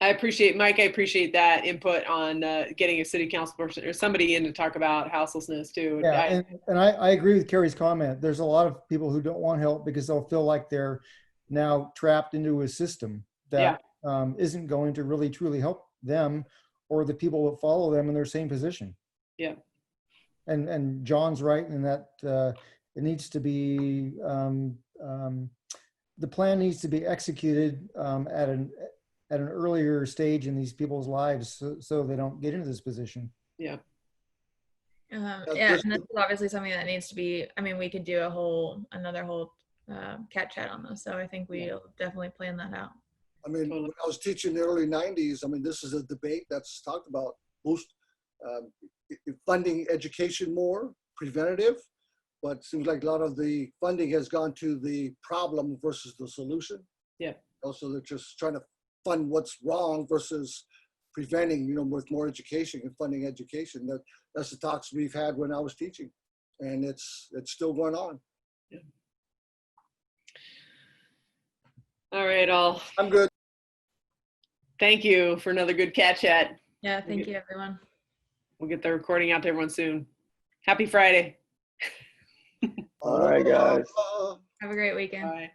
I appreciate, Mike, I appreciate that input on getting a city council person or somebody in to talk about houselessness too. Yeah, and I agree with Carrie's comment. There's a lot of people who don't want help because they'll feel like they're now trapped into a system that isn't going to really truly help them or the people that follow them in their same position. Yeah. And John's right in that it needs to be, the plan needs to be executed at an earlier stage in these people's lives so they don't get into this position. Yeah. Yeah, and this is obviously something that needs to be, I mean, we could do another whole CatChat on this. So I think we'll definitely plan that out. I mean, when I was teaching in the early 90s, I mean, this is a debate that's talked about most funding education more, preventative, but it seems like a lot of the funding has gone to the problem versus the solution. Yeah. Also, they're just trying to fund what's wrong versus preventing, you know, with more education and funding education. That's the talks we've had when I was teaching, and it's still going on. Yeah. All right, all. I'm good. Thank you for another good CatChat. Yeah, thank you, everyone. We'll get the recording out to everyone soon. Happy Friday. All right, guys. Have a great weekend. Bye.